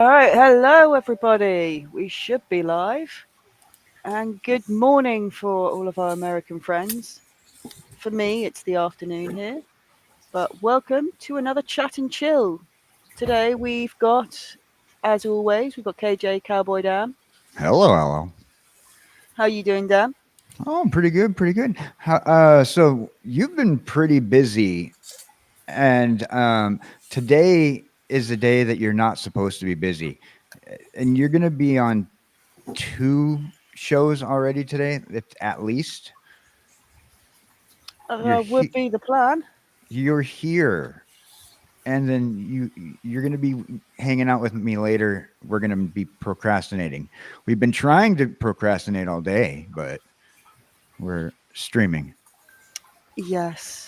All right, hello everybody. We should be live. And good morning for all of our American friends. For me, it's the afternoon here. But welcome to another chat and chill. Today we've got, as always, we've got KJ Cowboy Dan. Hello, hello. How you doing, Dan? Oh, pretty good, pretty good. So you've been pretty busy, and today is the day that you're not supposed to be busy, and you're going to be on two shows already today, at least. You're Would be the plan. you're here, and then you're going to be hanging out with me later. We're going to be procrastinating. We've been trying to procrastinate all day, but we're streaming. Yes.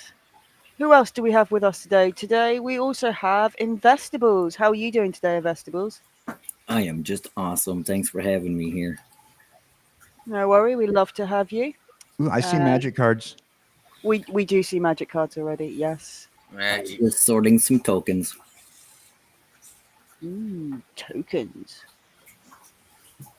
Who else do we have with us today? Today we also have Investables. How are you doing today, Investables? I am just awesome. Thanks for having me here. No worry, we love to have you. Ooh, I see Uh, magic cards. we do see magic cards already, yes. I'm Magic. just sorting some tokens. Tokens. All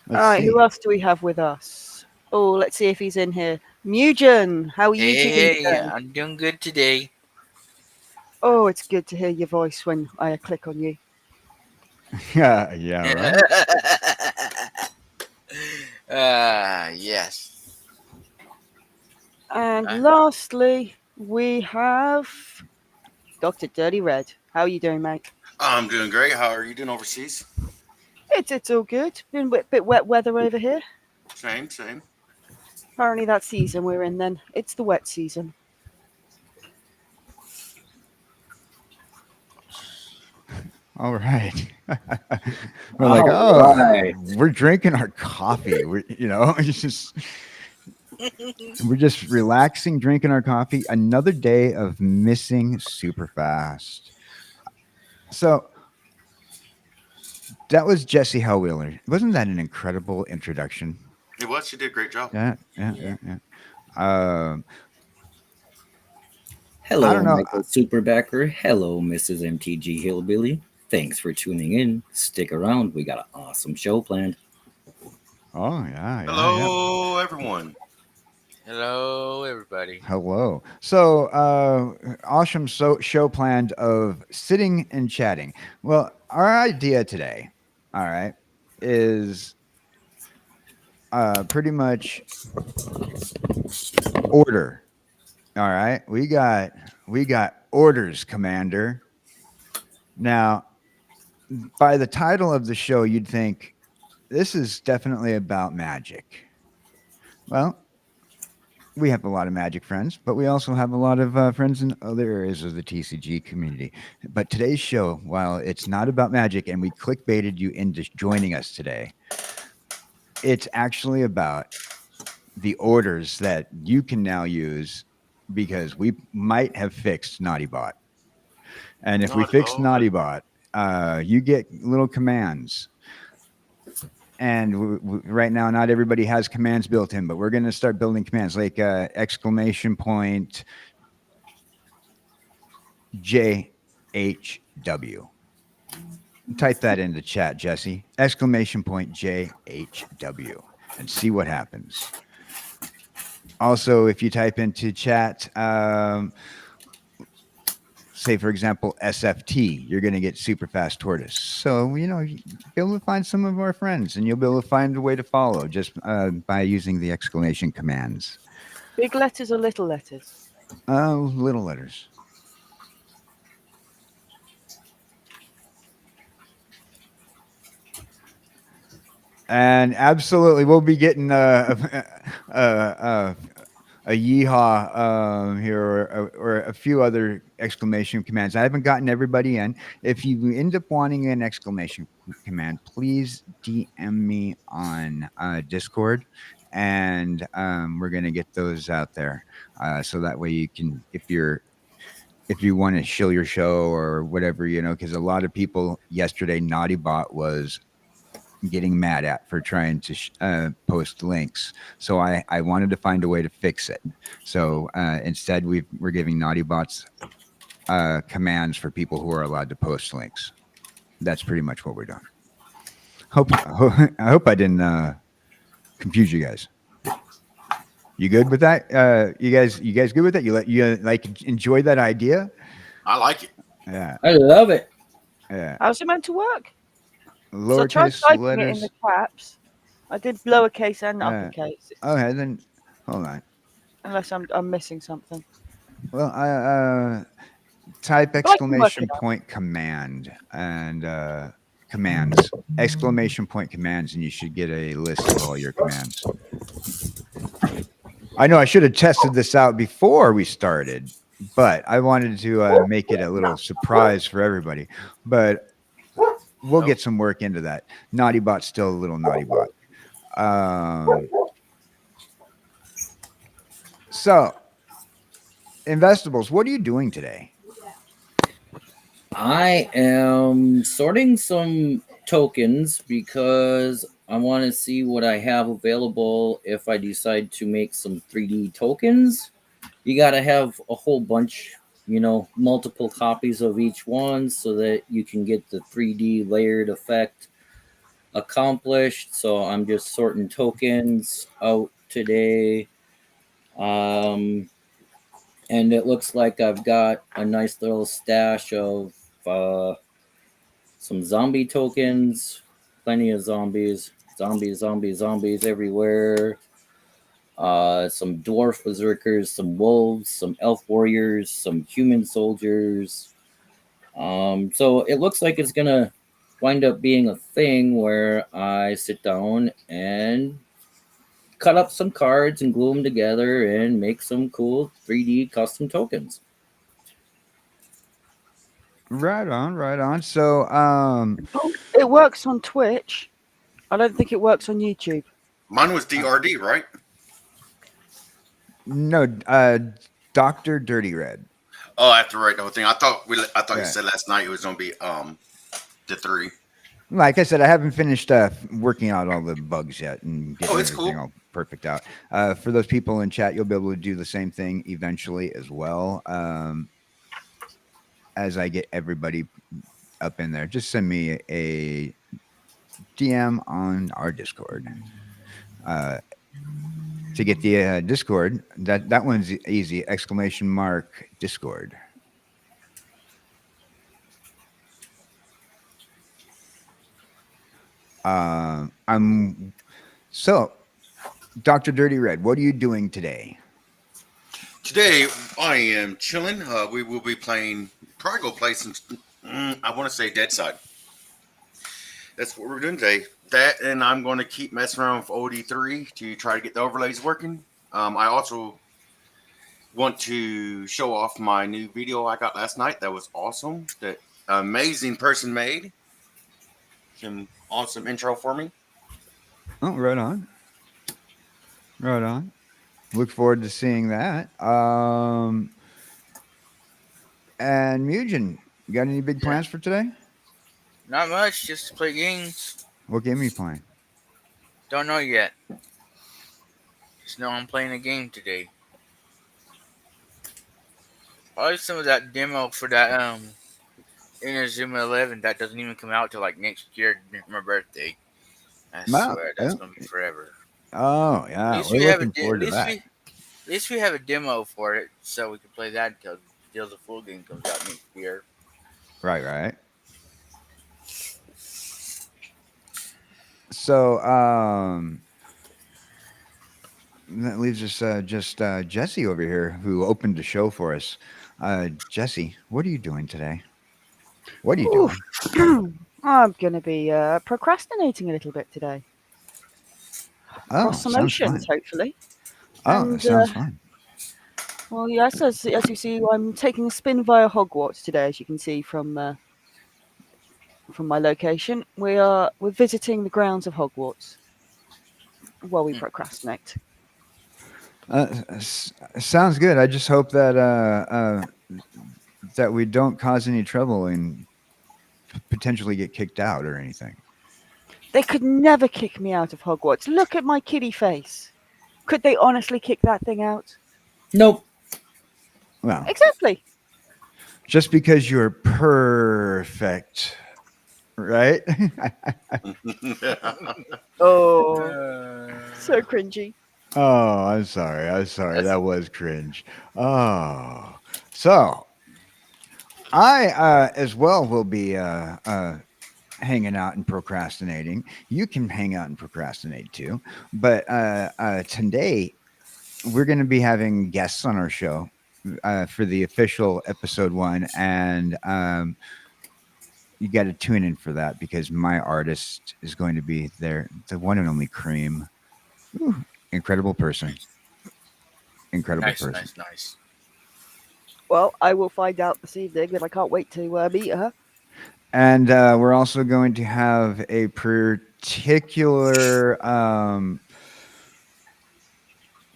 Let's right, see. who else do we have with us? Oh, let's see if he's in here. Mugen, how are you keeping Hey, today? I'm doing good today. Oh, it's good to hear your voice when I click on you. Yeah, yeah, right. Yes. And Uh, lastly, we have Dr. Dirtyred. How are you doing, mate? I'm doing great. How are you doing overseas? It's all good. Been a bit wet weather over here. Same, same. Apparently that season we're in then. It's the wet season. All right. We're like, All oh, right. we're drinking our coffee. It's just we're just relaxing, drinking our coffee. Another day of missing super fast. So that was Jesse Hellwheeler. Wasn't that an incredible introduction? It was. You did a great job. Yeah, yeah, Yeah. yeah, yeah. Um, I Hello, don't know. Michael Superbacker. Hello, Mrs. MTG Hillbilly. Thanks for tuning in. Stick around. We got an awesome show planned. Oh yeah, yeah, yeah. Hello, everyone. Hello, everybody. Hello. So, awesome show planned of sitting and chatting. Well, our idea today, all right, is pretty much order. All right, we got orders, Commander. Now, by the title of the show, you'd think this is definitely about magic. Well, we have a lot of magic friends, but we also have a lot of friends in other areas of the TCG community. But today's show, while it's not about magic and we clickbaited you into joining us today, it's actually about the orders that you can now use because we might have fixed NaughtyBot. And if we Not, fix oh, NaughtyBot, you get little commands. And right now, not everybody has commands built in, but we're going to start building commands like exclamation point JHW. Type that in the chat, Jesse. Exclamation point JHW and see what happens. Also, if you type into chat, say, for example, SFT, you're going to get super fast tortoise. So, you'll be able to find some of our friends and you'll be able to find a way to follow just by using the exclamation commands. Big letters or little letters? Little letters. And absolutely, we'll be getting a yeehaw here or a few other exclamation commands. I haven't gotten everybody in. If you end up wanting an exclamation command, please DM me on Discord, and we're gonna get those out there. So that way you can, if you want to shill your show or whatever, because a lot of people yesterday, NaughtyBot was getting mad at for trying to post links. So I wanted to find a way to fix it. So instead, we're giving NaughtyBots commands for people who are allowed to post links. That's pretty much what we're doing. I hope I didn't confuse you guys. You good with that? You guys good with that? You like enjoy that idea? I like it. Yeah, I love it. yeah. How's it meant to work? So I tried Lowercase typing it in the letters. caps. I did lowercase and Uh, uppercase. okay, then hold on. Unless I'm missing something. Well, I type But I can work it exclamation out. point command and commands exclamation point commands, and you should get a list of all your commands. I know I should have tested this out before we started, but I wanted to make it a little surprise for everybody. But we'll get some work into that. Naughty bot's still a little naughty bot. So, Investables, what are you doing today? I am sorting some tokens because I want to see what I have available if I decide to make some 3D tokens. You got to have a whole bunch, multiple copies of each one so that you can get the 3D layered effect accomplished. So I'm just sorting tokens out today. And it looks like I've got a nice little stash of some zombie tokens, plenty of zombies, zombies everywhere. Some dwarf berserkers, some wolves, some elf warriors, some human soldiers. So it looks like it's gonna wind up being a thing where I sit down and cut up some cards and glue them together and make some cool 3D custom tokens. Right on, right on. So, It works on Twitch. I don't think it works on YouTube. Mine was DRD, right? no, Dr.Dirtyred. Oh, I have to write the whole thing. I thought you Yeah. said last night it was gonna be the 3. Like I said, I haven't finished working out all the bugs yet and getting Oh, it's everything cool. all perfect out. For those people in chat, you'll be able to do the same thing eventually as well. As I get everybody up in there, just send me a DM on our Discord. To get the Discord, that one's easy! Exclamation mark Discord. I'm so Dr. Dirtyred. What are you doing today? Today I am chilling. We will be playing. Probably go play some. I want to say Dead Side. That's what we're doing today. That and I'm going to keep messing around with OD3 to try to get the overlays working. I also want to show off my new video I got last night. That was awesome. That amazing person made some awesome intro for me. Oh, right on. Right on. Look forward to seeing that. And Mugen, you got any big Yeah. plans for today? Not much, just to play games. What game are you playing? Don't know yet. Just know I'm playing a game today. Probably some of that demo for that Inazuma 11 that doesn't even come out till like next year, my birthday. I Wow. swear that's gonna be forever. Oh, At yeah. least We're we have looking at forward to that. least we have a demo for it, so we can play that until the full game comes out next year. Right, right. So, that leaves us just Jesse over here who opened the show for us. Jesse, what are you doing today? What are you Oof. doing? I'm going to be procrastinating a little bit today. Oh, Cross some sounds oceans, fun. hopefully. Oh, that And, sounds fun. well, yes, as you see, I'm taking a spin via Hogwarts today, as you can see from my location. We're visiting the grounds of Hogwarts while we Hmm. procrastinate. Sounds good. I just hope that we don't cause any trouble and potentially get kicked out or anything. They could never kick me out of Hogwarts. Look at my kitty face. Could they honestly kick that thing out? Nope. Well, Exactly. just because you're perfect, right? Oh, Uh, so cringy. Oh, I'm sorry. I'm sorry. that's That was cringe. Oh, so I as well will be hanging out and procrastinating. You can hang out and procrastinate too. But today we're going to be having guests on our show for the official episode one, and you got to tune in for that because my artist is going to be there, the one and only Cream. Ooh, incredible person. Incredible nice, person. nice, nice. Well, I will find out this evening, and I can't wait to meet her. And we're also going to have a particular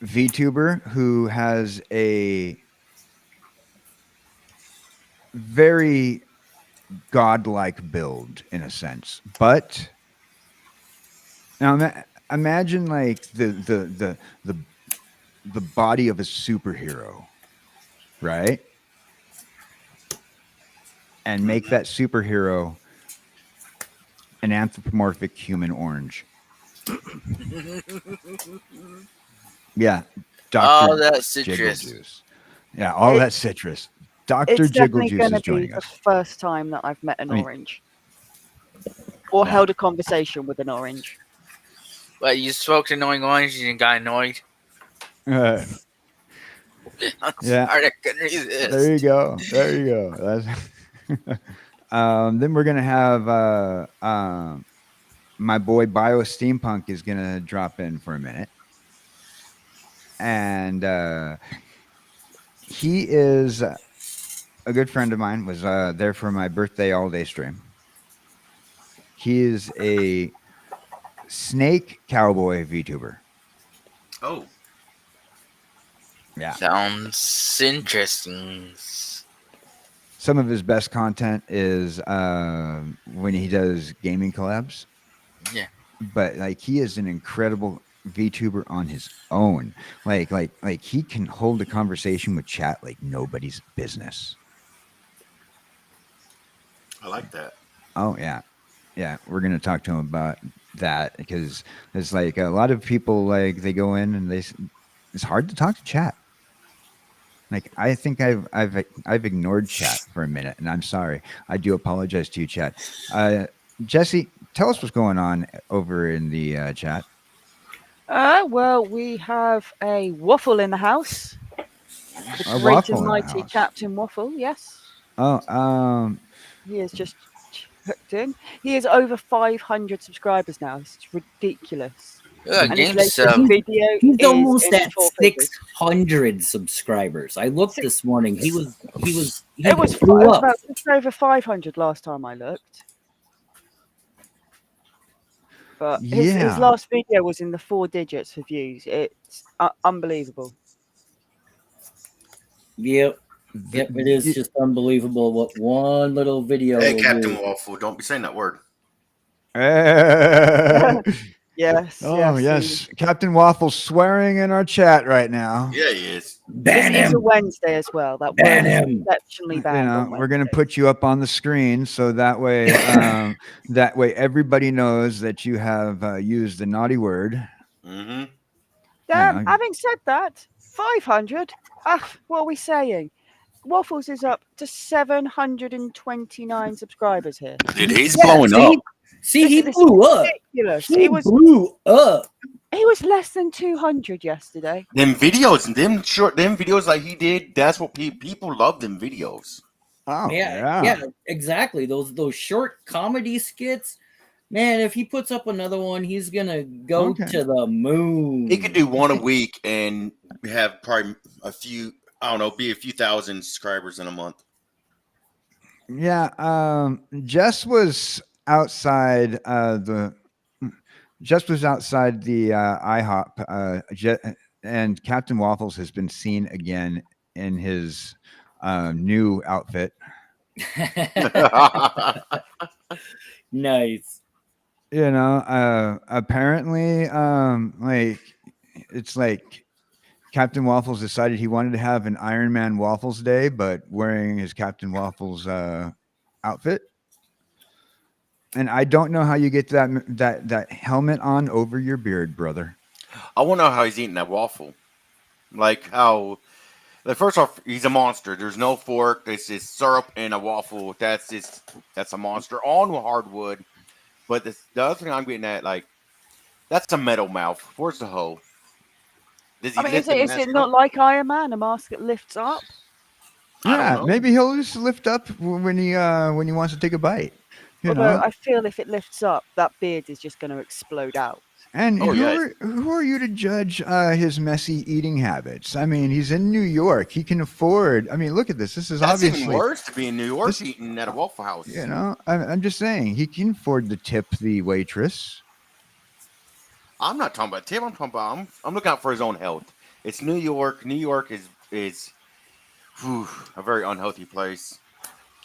VTuber who has a very godlike build in a sense. But now imagine like the the body of a superhero, right? And make that superhero an anthropomorphic human orange. Yeah, Oh, Dr. that Jiggle citrus. Juice. Yeah, all It, that citrus. Dr. it's Jiggle definitely Juice going is to be joining the us. first time that I've met an I mean, orange or yeah. held a conversation with an orange. But you smoked annoying orange and got annoyed. Uh, I'm yeah. sorry, I couldn't There you resist. go. There you go. Then we're gonna have my boy Bio Steampunk is gonna drop in for a minute, and he is a good friend of mine. Was there for my birthday all day stream. He is a snake cowboy VTuber. Oh, Yeah. Sounds interesting. Some of his best content is when he does gaming collabs, Yeah. but like he is an incredible VTuber on his own. Like he can hold a conversation with chat like nobody's business. I like that. Oh yeah, yeah. We're gonna talk to him about that because it's like a lot of people like they go in and it's hard to talk to chat. Like I think I've ignored chat for a minute, and I'm sorry. I do apologize to you, chat. Jesse, tell us what's going on over in the chat. Well, we have a waffle in the house. The A great and waffle in the mighty house. Captain Waffle, yes. Oh, He is just hooked in. He is over 500 subscribers now. It's ridiculous. But And his Game latest sub. he's, video he's is almost in the at four figures. 600 subscribers. I looked Six, this morning. He it was blew up. about just over 500 last time I looked. But his yeah. last video was in the 4 digits for views. It's unbelievable. Yep. Yep, it is just unbelievable what one little video Hey, will Captain do. Waffle, don't be saying that word. Yes, Oh yes. yes, Captain Waffle swearing in our chat right now. Yeah, he is. This Ban is a him! Wednesday as well. That word Ban is him! exceptionally You banned know, on we're gonna Wednesdays. put you up on the screen so that way everybody knows that you have used the naughty word. Mm-hmm. You know, Having said that, 500. What are we saying? Waffles is up to 729 subscribers here. Dude, he's Yeah, blowing up. see, he This is blew up. ridiculous. He blew up. He was less than 200 yesterday. Them videos like he did. That's what people love. Them videos. oh Yeah, exactly. Those short comedy skits. Man, if he puts up another one, he's gonna go Okay. to the moon. He could do one a week and have probably a few. I don't know, be a few thousand subscribers in a month. Yeah. Jess was outside the IHOP. And Captain Waffles has been seen again in his new outfit. Nice. You know, apparently, like it's like Captain Waffles decided he wanted to have an Iron Man Waffles Day, but wearing his Captain Waffles outfit. And I don't know how you get that helmet on over your beard, brother. I want to know how he's eating that waffle. Like how, like first off, he's a monster. There's no fork. It's just syrup and a waffle. That's a monster on hardwood. But the other thing I'm getting at, like, that's a metal mouth. Where's the hoe? Does I he mean, lift the is it mask up? not like Iron Man, a mask that lifts up? I don't Yeah, know. maybe he'll just lift up when he wants to take a bite. You Although know. I feel if it lifts up, that beard is just going to explode out. And Oh yeah, who are you to judge his messy eating habits? I mean, he's in New York. He can afford. I mean, look at this. This is that's even obviously worse to be in New York this. eating at a Waffle You House. know, I'm just saying he can afford to tip the waitress. I'm not talking about Tim. I'm talking about I'm looking out for his own health. It's New York. New York is whew, a very unhealthy place.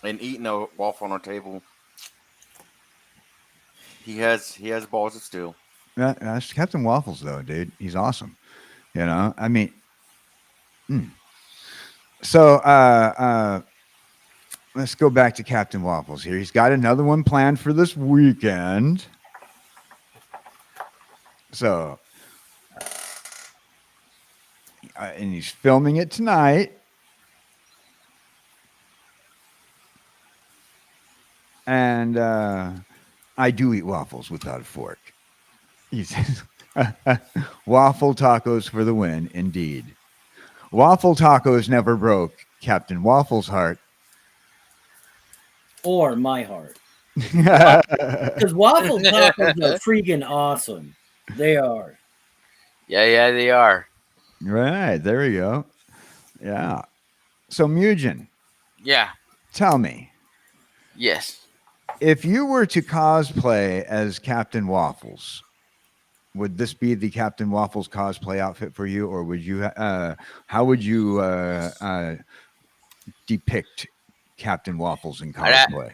And eating a waffle on our table, he has balls of steel. That's Captain Waffles, though, dude. He's awesome. You know, I mean, mm. so let's go back to Captain Waffles here. He's got another one planned for this weekend. So, and he's filming it tonight. And I do eat waffles without a fork. He says, waffle tacos for the win, indeed. Waffle tacos never broke Captain Waffle's heart. Or my heart. Right, Because waffle tacos are freaking awesome. They are. Yeah, they are. there we go. Yeah. So, Mugen, Yeah. tell me, Yes. if you were to cosplay as Captain Waffles, would this be the Captain Waffles cosplay outfit for you, or would you? How would you depict Captain Waffles in I'd, cosplay?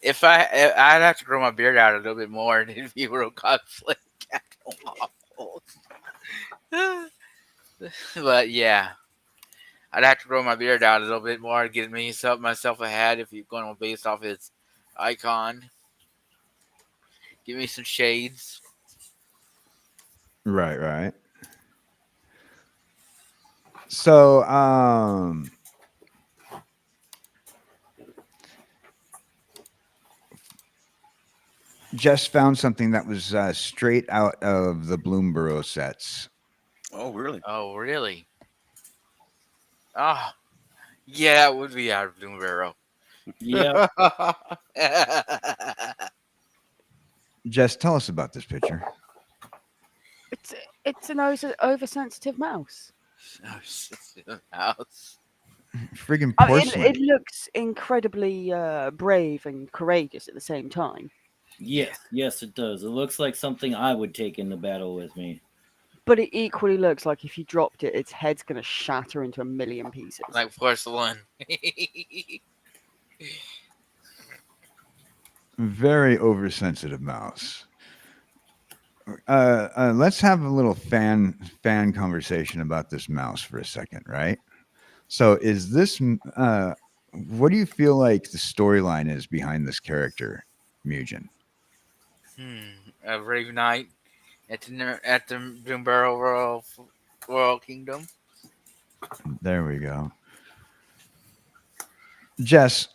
if I'd have to grow my beard out a little bit more if you were a conflict Captain Waffles. But yeah, I'd have to grow my beard out a little bit more to get myself a hat if you're going to base off his icon. Give me some shades. Right, right. So, just found something that was straight out of the Bloomborough sets. Oh really? Oh, really? Oh, yeah, that would be out of Doom Barrel. Yep. Just tell us about this picture. It's it's an oversensitive mouse. House. Friggin' I mean, porcelain. it looks incredibly brave and courageous at the same time. Yes, it does. It looks like something I would take into battle with me. But it equally looks like if you dropped it, its head's going to shatter into a million pieces. Like porcelain. Very oversensitive mouse. Let's have a little fan conversation about this mouse for a second, right? So, is this what do you feel like the storyline is behind this character, Mugen? A brave knight at the Doom Barrel Royal Kingdom. There we go. Jess,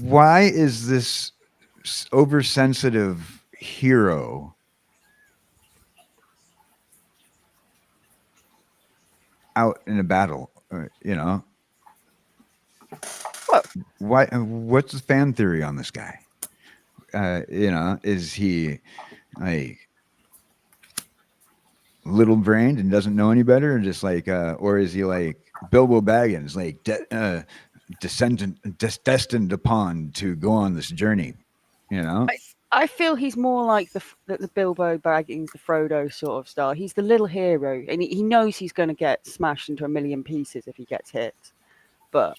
why is this oversensitive hero out in a battle? You know, Well, why? What's the fan theory on this guy? You know, is he like little brained and doesn't know any better, and just like, or is he like Bilbo Baggins, like destined upon to go on this journey? You know, I feel he's more like the Bilbo Baggins, the Frodo sort of style. He's the little hero, and he knows he's going to get smashed into a million pieces if he gets hit. But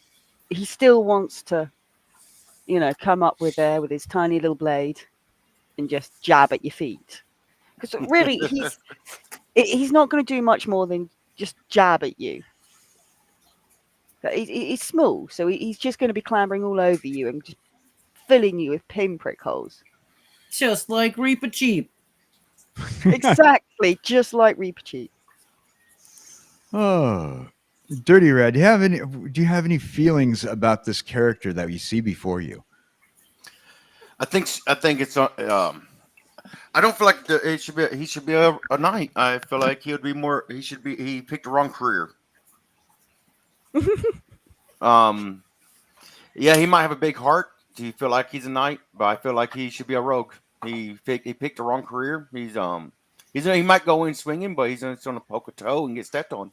he still wants to, come up with his tiny little blade and just jab at your feet. Because really, he's not going to do much more than just jab at you. He's small, so he's just going to be clambering all over you and just filling you with pinprick holes. Just like Reaper Cheap. Exactly, just like Reaper Cheap. Oh, Dirty Red. Do you have any feelings about this character that you see before you? I think it's I don't feel like it should be. He should be a knight. I feel like he would be more. He should be. He picked the wrong career. Um, yeah, he might have a big heart. Do you feel like he's a knight? But I feel like he should be a rogue. He picked the wrong career. He might go in swinging, but he's going to poke a toe and get stepped on.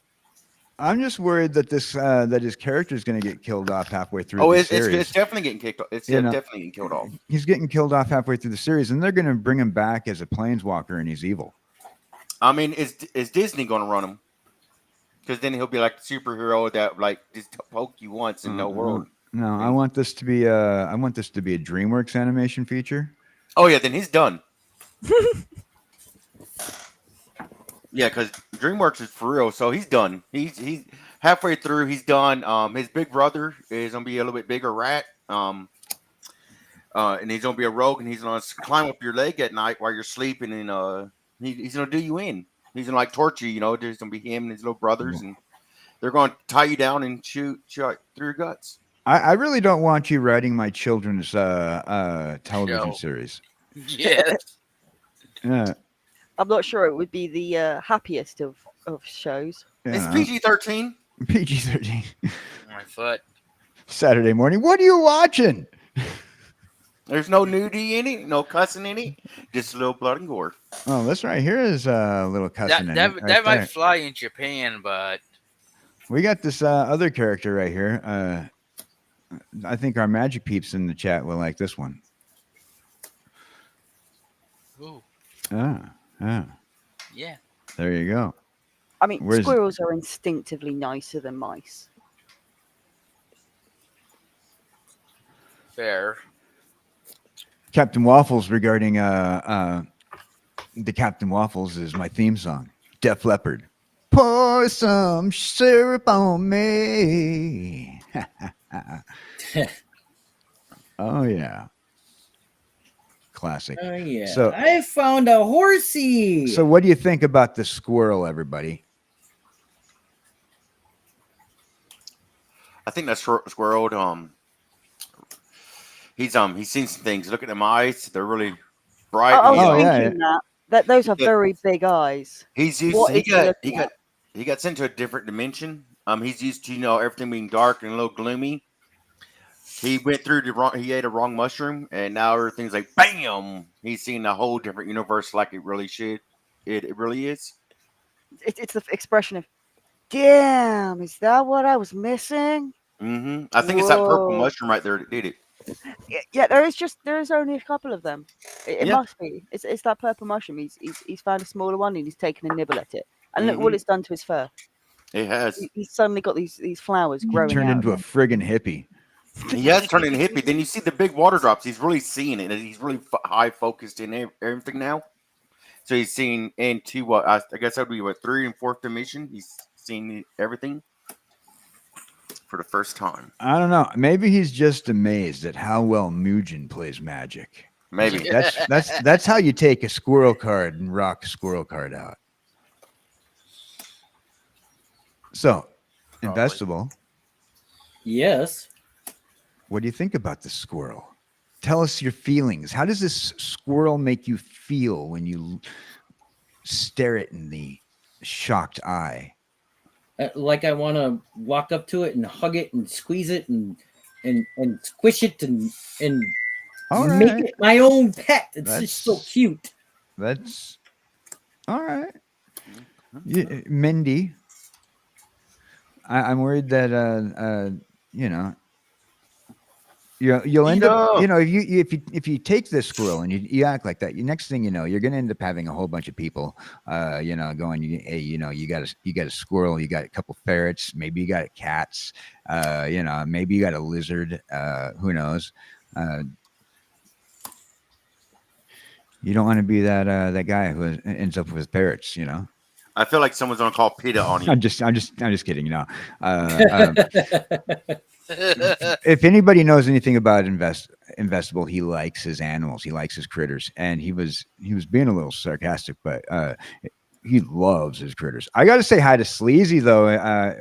I'm just worried that that his character is going to get killed off halfway through Oh, the it's series. definitely getting kicked. It's You know, definitely getting killed off. he's getting killed off halfway through the series, and they're going to bring him back as a planeswalker, and he's evil. I mean, is Disney going to run him? Because then he'll be like the superhero that like just poke you once in no world. No, I want this to be a DreamWorks animation feature. Oh yeah, then he's done. Yeah, because DreamWorks is for real, so he's done. He's halfway through. He's done. His big brother is gonna be a little bit bigger rat. And he's gonna be a rogue, and he's gonna climb up your leg at night while you're sleeping, and he's gonna do you in. He's gonna like torture you. You know, there's gonna be him and his little brothers, and they're gonna tie you down and shoot through your guts. I really don't want you writing my children's television Show. series. Yes. Yeah, I'm not sure it would be the happiest of shows. It's yeah. PG-13. PG-13. My foot. Saturday morning. What are you watching? There's no nudity in it, no cussing in it, just a little blood and gore. Oh, this right here is a little cussing. That in it, right that might there. fly in Japan, but We got this other character right here. I think our magic peeps in the chat will like this one. ooh, Ah, yeah. there you go. I mean, Where's- squirrels are instinctively nicer than mice. Fair. Captain Waffles regarding the Captain Waffles is my theme song. Def Leppard. Pour some syrup on me. Oh yeah. Classic. Oh yeah. So- I found a horsey. So what do you think about the squirrel, everybody? I think that's squirreled. He's seen some things. Look at them eyes; they're really bright. I was Oh, yeah, thinking that those are Yeah. very big eyes. He's used. What He is he got looking he got he got sent to a different dimension. He's used to everything being dark and a little gloomy. He went through the wrong. He ate a wrong mushroom, and now everything's like bam. He's seen a whole different universe, like it really should. It really is. It's the expression of, damn, is that what I was missing? I think it's that purple Whoa. mushroom right there that did it. Yeah, there is only a couple of them. It Yeah. must be. It's that purple mushroom. He's found a smaller one and he's taken a nibble at it. And look Mhm. what it's done to his fur. It has. He's suddenly got these flowers He growing turned out. into a friggin' hippie. He has turned into hippie. Then you see the big water drops. He's really seeing it, and he's really high focused in everything now. So he's seeing into what I guess that would be what 3 and 4th dimension. He's seeing everything for the first time. I don't know. Maybe he's just amazed at how well Mugen plays Magic. Maybe. That's how you take a squirrel card and rock a squirrel card out. So, Probably. Investable, Yes. what do you think about the squirrel? Tell us your feelings. How does this squirrel make you feel when you stare it in the shocked eye? Like I want to walk up to it and hug it and squeeze it and squish it and All make right. it my own pet. It's just so That's- cute. That's all right. Mindy, I'm worried that you'll end up Yeah. if you take this squirrel and you act like that, next thing you know, you're gonna end up having a whole bunch of people going, hey, you got a squirrel, you got a couple ferrets, maybe you got cats, maybe you got a lizard, who knows. You don't want to be that guy who ends up with parrots, I feel like someone's gonna call PETA on you. I'm just kidding, If anybody knows anything about investable, he likes his animals, he likes his critters, and he was being a little sarcastic, but he loves his critters. I got to say hi to Sleazy though,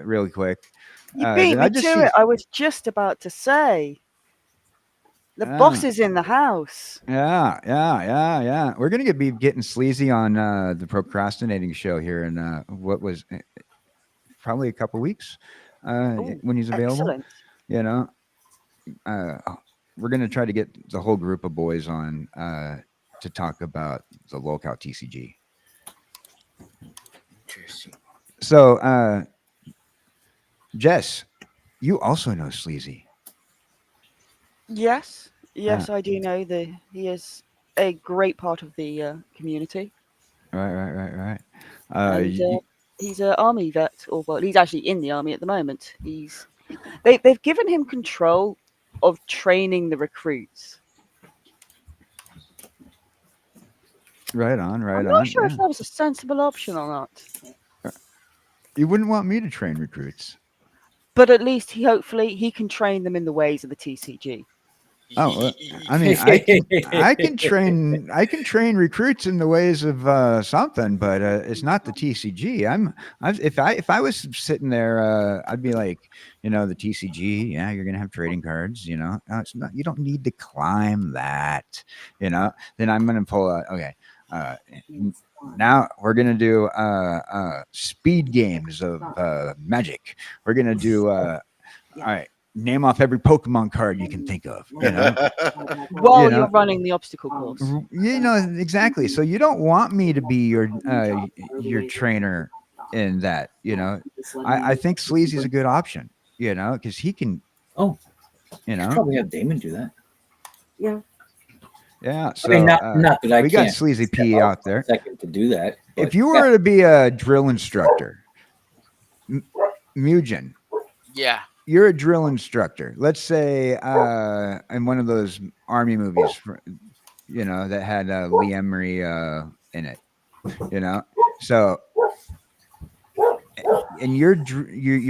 really quick. You beat Did I me just to see? it. I was just about to say the boss Yeah, is in the house. yeah. We're gonna be getting Sleazy on the procrastinating show here in what was probably a couple weeks Oh, when he's available. excellent. You know, uh, we're gonna try to get the whole group of boys on to talk about the lockout TCG. Interesting. So, Jess, you also know Sleazy. Yes, Uh, yes, I do know that he is a great part of the community, right. and he's an army vet, or well, he's actually in the army at the moment. They've given him control of training the recruits. right on, I'm right not on. sure if Yeah, that was a sensible option or not, you wouldn't want me to train recruits. but at least hopefully he can train them in the ways of the TCG. Oh, I mean, I can train recruits in the ways of something, but it's not the TCG. If I was sitting there, I'd be like, the TCG. Yeah, you're gonna have trading cards. No, it's not. You don't need to climb that. Then I'm gonna pull out. Okay, uh, now we're gonna do speed games of Magic. We're gonna do. All right, name off every Pokemon card you can think of. You While you're know, running the obstacle course. exactly. So you don't want me to be your trainer in that. I think Sleazy's a good option. Because he can. Oh, You could know, probably have Damon do that. yeah. I mean, So not that I we got can't Sleazy step P up out for a there. second to do that. But If you yeah. were to be a drill instructor, Mugen, Yeah. you're a drill instructor. Let's say in one of those army movies, that had Lee Emery in it. So and you're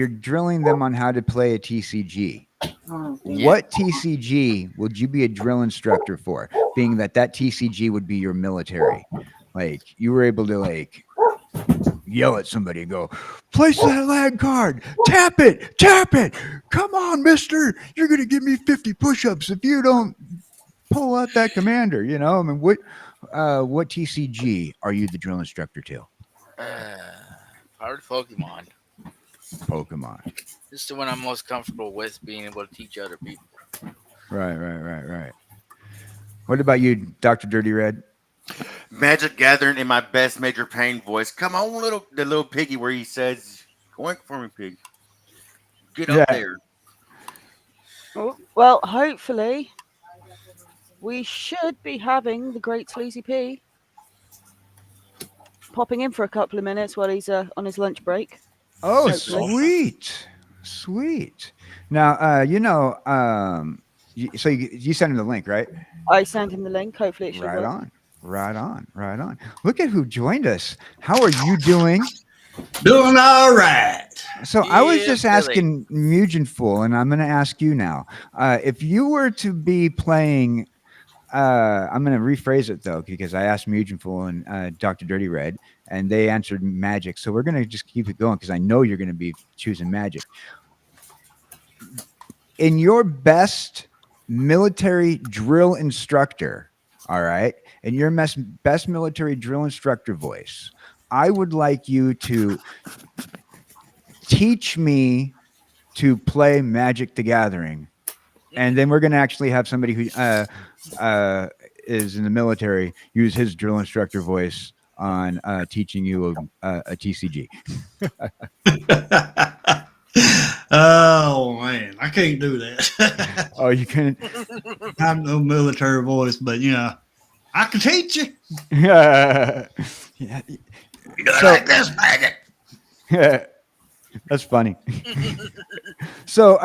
drilling them on how to play a TCG. Yeah. What TCG would you be a drill instructor for? Being that TCG would be your military, like you were able to yell at somebody and go, place that land card, tap it, come on, mister, you're gonna give me 50 push-ups if you don't pull out that commander. I mean, what TCG are you the drill instructor to? Probably Pokemon. Pokemon. This is the one I'm most comfortable with, being able to teach other people. Right. What about you, Dr. Dirty Red? Magic Gathering in my best Major Pain voice. Come on, the little piggy where he says, "Oink for me, pig. Get up Yeah. there." Oh, well, hopefully we should be having the great Sleazy P popping in for a couple of minutes while he's on his lunch break. Oh, Hopefully. sweet. Now, so you sent him the link, right? I sent him the link. Hopefully it should Right work. on. Right on. Look at who joined us. How are you doing? Doing all right. So I was Yeah, just Billy. asking Mugen Fool, and I'm going to ask you now. If you were to be playing, I'm going to rephrase it though, because I asked Mugen Fool and Dr. Dirty Red, and they answered Magic. So we're going to just keep it going because I know you're going to be choosing Magic. In your best military drill instructor, all right, in your best military drill instructor voice, I would like you to teach me to play Magic the Gathering. And then we're going to actually have somebody who is in the military use his drill instructor voice on teaching you a TCG. Oh man, I can't do that. Oh, you can. I'm no military voice, but I can teach you. Yeah. You do it So- like this, Magic. That's funny. So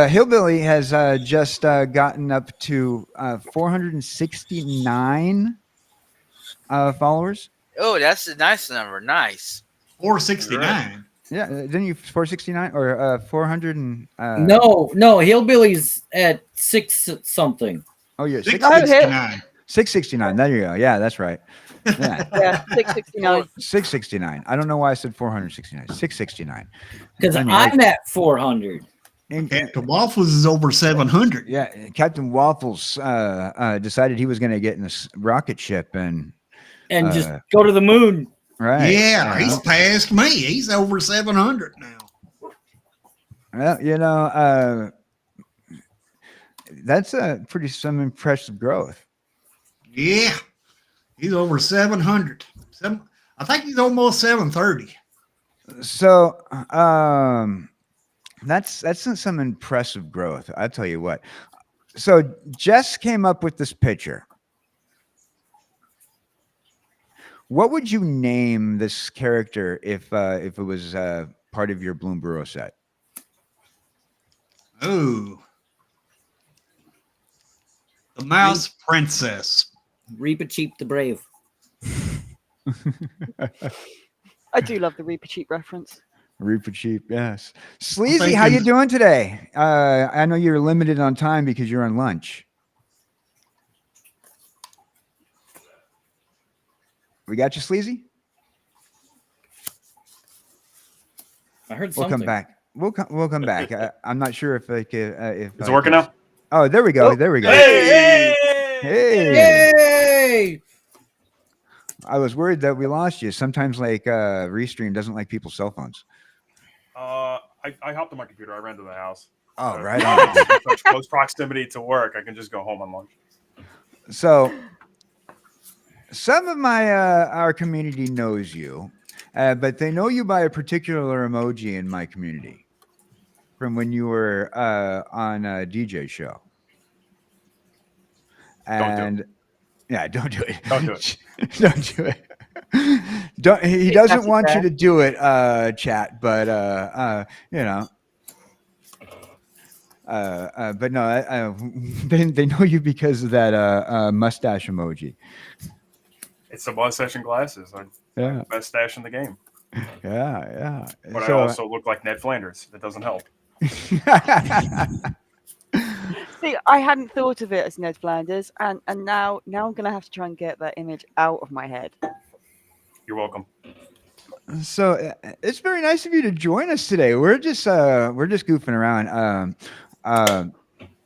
Hillbilly has just gotten up to 469 followers. Oh, that's a nice number. Nice. 469. Yeah, didn't you 469 or 400 and No, Hillbilly's at 6 something. Oh, you're Six 60, Oh, here. 69. 669. There you go. Yeah, that's right. Yeah. Yeah, 669. 669. I don't know why I said 469. 669. Because I mean, I'm at 400. Captain Waffles is over 700. yeah, Captain Waffles decided he was going to get in this rocket ship and And just go to the moon. right. Yeah, he's past me. He's over 700 now. Well, that's some impressive growth. Yeah, he's over 700. I think he's almost 730. So, that's some impressive growth. I tell you what. So Jess came up with this picture. What would you name this character if it was part of your Bloomborough set? Oh, the Mouse Princess. Reaper Cheap the Brave. I do love the Reaper Cheap reference. Reaper Cheap, yes. Sleazy, how you doing today? I know you're limited on time because you're on lunch. We got you, Sleazy? I heard We'll something. come back. We'll come back. I'm not sure if I could. If Is it working now? Oh, there we go. Oh. There we go. Hey! Hey. Yay! I was worried that we lost you. Sometimes, like Restream doesn't like people's cell phones. I hopped on my computer. I ran to the house. Oh, right on. Such close proximity to work, I can just go home on lunch. So, some of our community knows you, but they know you by a particular emoji in my community from when you were on a DJ show. And don't do it. Don't do it. Don't do it. He doesn't want you to do it, chat. But but no, they know you because of that mustache emoji. It's the mustache and glasses. Yeah, Best stash in the game. yeah. But I also look like Ned Flanders. That doesn't help. See, I hadn't thought of it as Ned Flanders, and now I'm gonna have to try and get that image out of my head. You're welcome. So it's very nice of you to join us today. We're just goofing around.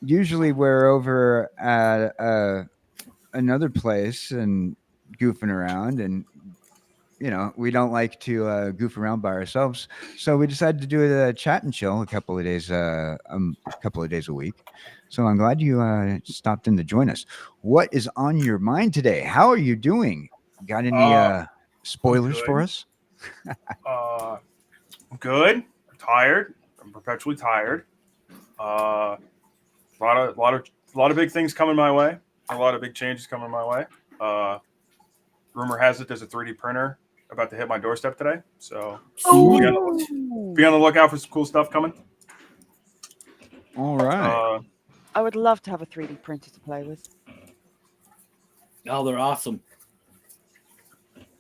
Usually we're over at another place and goofing around, and we don't like to goof around by ourselves. So we decided to do a chat and chill a couple of days a week. So I'm glad you stopped in to join us. What is on your mind today? How are you doing? Got any spoilers good. for us? I'm good. I'm tired. I'm perpetually tired. A lot of big things coming my way. A lot of big changes coming my way. Rumor has it there's a 3D printer about to hit my doorstep today. So be on the lookout for some cool stuff coming. All right. I would love to have a 3D printer to play with. Oh, they're awesome.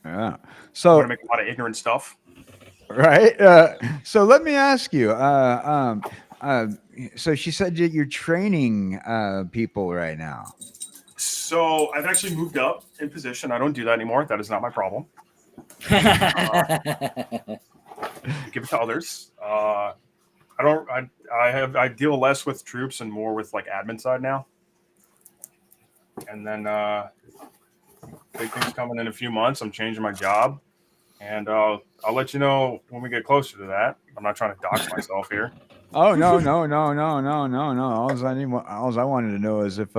Yeah. I'm So gonna make a lot of ignorant stuff. right. So let me ask you. So she said that you're training people right now. So I've actually moved up in position. I don't do that anymore. That is not my problem. Give it to others. I deal less with troops and more with like admin side now. And then big things coming in a few months. I'm changing my job, and I'll let you know when we get closer to that. I'm not trying to dox myself here. Oh no. All I wanted to know is if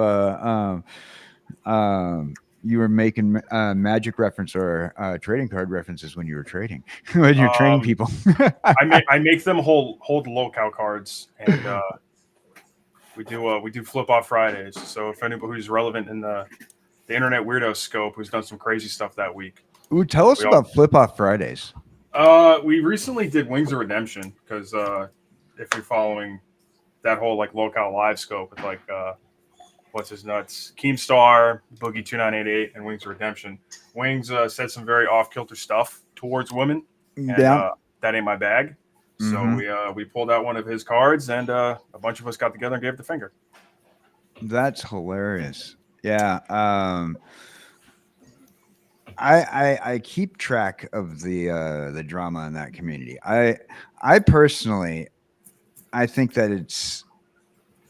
you were making magic reference or trading card references when you were trading when you're training people. I make them hold locale cards, and we do flip off Fridays. So if anybody who's relevant in the internet weirdo scope who's done some crazy stuff that week. Ooh, tell us about Flip Off Fridays. We recently did Wings of Redemption because if you're following that whole like locale live scope with like what's his nuts, Keemstar, Boogie 2988, and Wings of Redemption. Wings said some very off kilter stuff towards women. And, Yeah. that ain't my bag. So we pulled out one of his cards, and a bunch of us got together and gave the finger. That's hilarious. Yeah. I keep track of the drama in that community. I personally I think that it's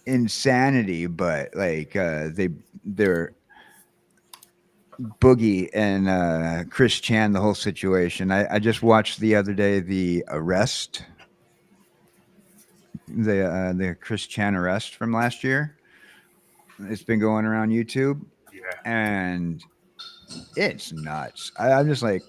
insanity, but like they're Boogie and Chris Chan, the whole situation. I just watched the other day the arrest, the Chris Chan arrest from last year. It's been going around YouTube, Yeah. and it's nuts. I'm just like,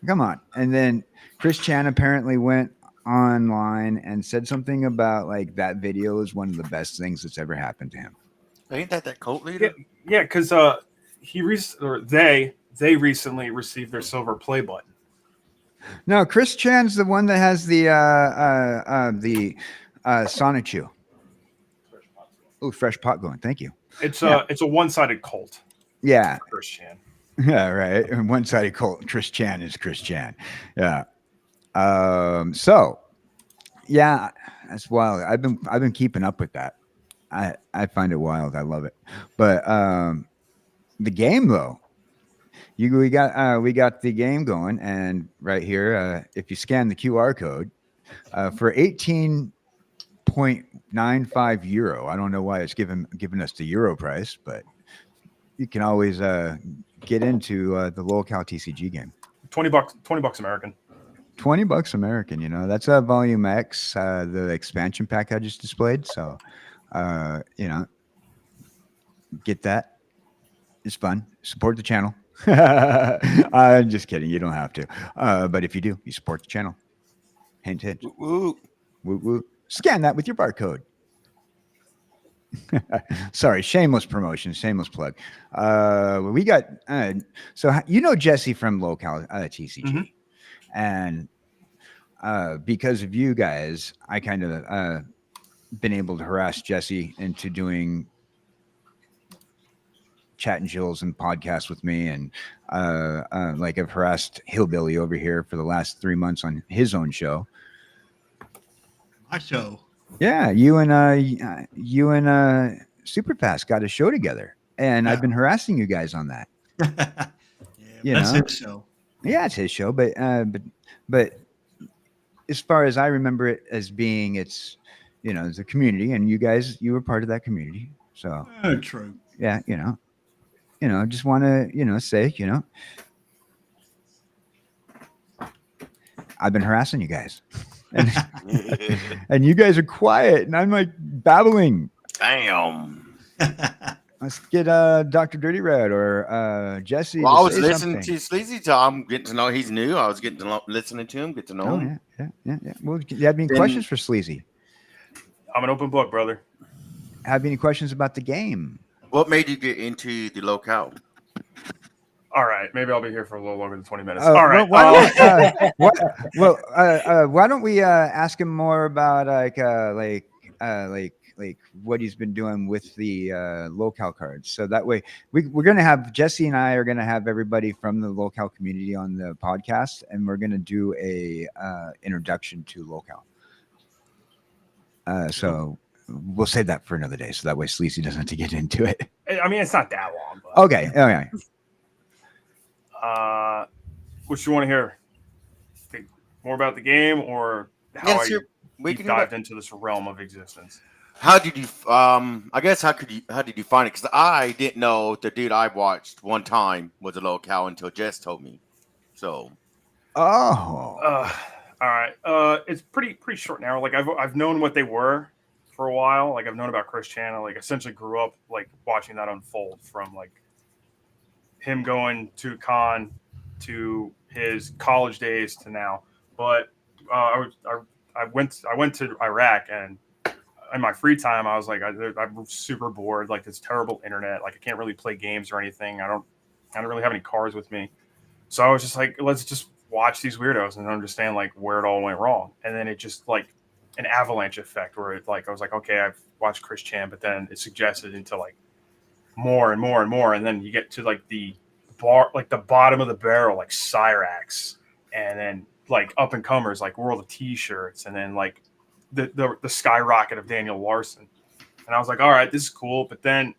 come on. And then Chris Chan apparently went online and said something about like that video is one of the best things that's ever happened to him. Ain't that cult leader? Yeah, because they recently received their silver play button. No, Chris Chan's the one that has the Sonic Chew. Oh, fresh pot going. Thank you. It's Yeah. a one-sided cult. Yeah. Chris Chan. Yeah, right. And one-sided cult. Chris Chan is Chris Chan. Yeah. So yeah, that's wild. I've been keeping up with that. I find it wild. I love it. But the game though, we got the game going, and right here, if you scan the QR code for 18.95 euro, I don't know why it's giving us the euro price, but you can always get into the local TCG game. $20 American. $20 American. You know, that's a Volume X, the expansion pack I just displayed. So, you know, get that. It's fun. Support the channel. I'm just kidding. You don't have to. But if you do, you support the channel. Hint, hint. Woo. Woo, woo. Scan that with your barcode. Sorry, shameless promotion, shameless plug. We got so you know Jesse from local TCG, and because of you guys, I kind of been able to harass Jesse into doing chat and chills and podcasts with me, and like I've harassed Hillbilly over here for the last 3 months on his own show. My show. Yeah, you and Superfast got a show together, and Yeah. I've been harassing you guys on that. Yeah, You that's know? his show. Yeah, it's his show, but as far as I remember it as being, it's it's a community, and you were part of that community. So True. yeah, just want to say I've been harassing you guys. And you guys are quiet, and I'm like babbling. Damn. Let's get Dr.Dirtyred or Jesse. Well, I was say listening something. to Sleazy Tom, getting to know he's new. I was getting to listening to him, get to know Oh him. yeah. Well, do you have any Then- questions for Sleazy? I'm an open book, brother. Have any questions about the game? What made you get into the locale? All right, maybe I'll be here for a little longer than 20 minutes. All right. Why don't we ask him more about like what he's been doing with the locale cards? So that way, we're gonna have Jesse and I are gonna have everybody from the locale community on the podcast, and we're gonna do a introduction to locale. So we'll save that for another day, so that way Sleazy doesn't have to get into it. I mean, it's not that long. But, Okay. what you want to hear? Think more about the game, or how Yes, I sir. We deep can dived into this realm of existence? How did you? I guess how did you find it? Because I didn't know the dude I watched one time was a locale until Jess told me. So. Oh. All right. It's pretty short now. Like I've known what they were for a while. Like I've known about Chris Chan. I, like essentially grew up like watching that unfold from like him going to con to his college days to now. But I went to Iraq, and in my free time I was like I'm super bored. Like it's terrible internet. Like I can't really play games or anything. I don't really have any cards with me. So I was just like, let's just watch these weirdos and understand like where it all went wrong. And then it just like an avalanche effect where it like I was like, okay, I've watched Chris Chan, but then it suggested into like more and more and more, and then you get to like the bottom of the barrel, like Cyrax, and then like up and comers like World of T-shirts, and then like the skyrocket of Daniel Larson. And I was like, all right, this is cool. But then,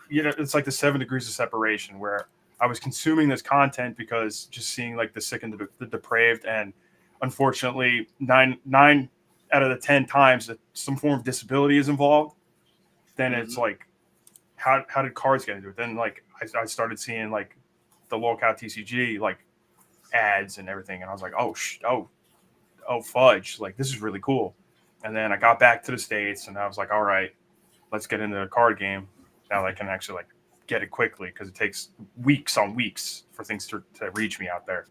it's like the 7 degrees of separation where I was consuming this content because just seeing like the sick and the depraved, and unfortunately, nine out of the 10 times that some form of disability is involved, then it's like, how did cards get into it? Then like I started seeing like the locale TCG like ads and everything, and I was like, oh fudge, like this is really cool. And then I got back to the States, and I was like, all right, let's get into the card game. Now I can actually like get it quickly, because it takes weeks on weeks for things to reach me out there.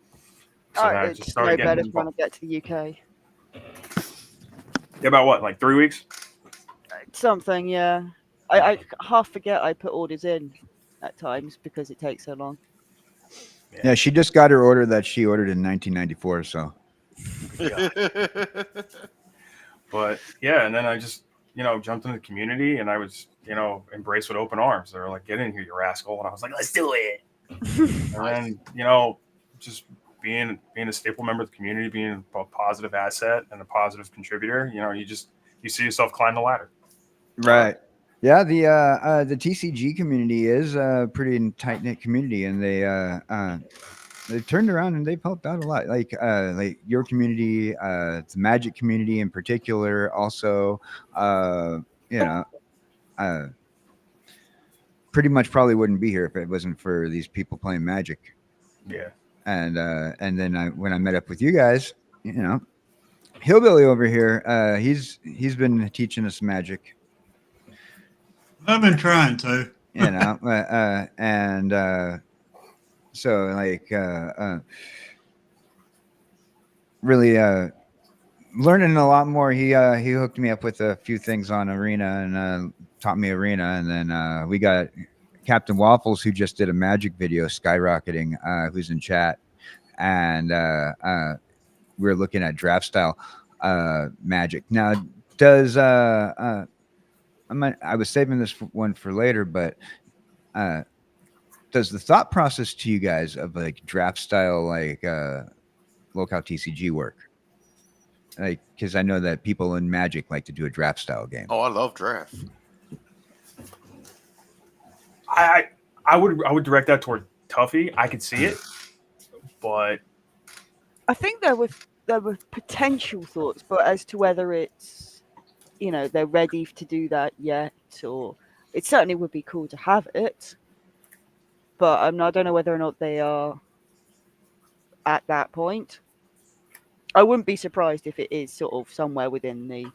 So then I just It's started no getting better involved. trying to get to the UK. Yeah, about what, like 3 weeks? Something, yeah. I half forget I put orders in at times because it takes so long. Yeah, she just got her order that she ordered in 1994. So, But yeah, and then I just jumped into the community, and I was embraced with open arms. They were like, "Get in here, you rascal!" And I was like, "Let's do it." And then just being a staple member of the community, being a positive asset and a positive contributor, you see yourself climb the ladder. right. Yeah, the TCG community is a pretty tight knit community, and they've turned around and they've helped out a lot. Like your community, the Magic community in particular, also, pretty much probably wouldn't be here if it wasn't for these people playing Magic. Yeah. And then when I met up with you guys, Hillbilly over here, he's been teaching us Magic. I've been trying to. So like really learning a lot more. He hooked me up with a few things on Arena and taught me Arena, and then we got Captain Waffles, who just did a Magic video, skyrocketing, who's in chat, and we're looking at draft style Magic. Now, does I was saving this one for later, but does the thought process to you guys of like draft style like locale TCG work? Like, because I know that people in Magic like to do a draft style game. Oh, I love draft. I would direct that toward Tuffy. I could see it, but I think there were potential thoughts, but as to whether it's they're ready to do that yet, or it certainly would be cool to have it. But I don't know whether or not they are at that point. I wouldn't be surprised if it is sort of somewhere within the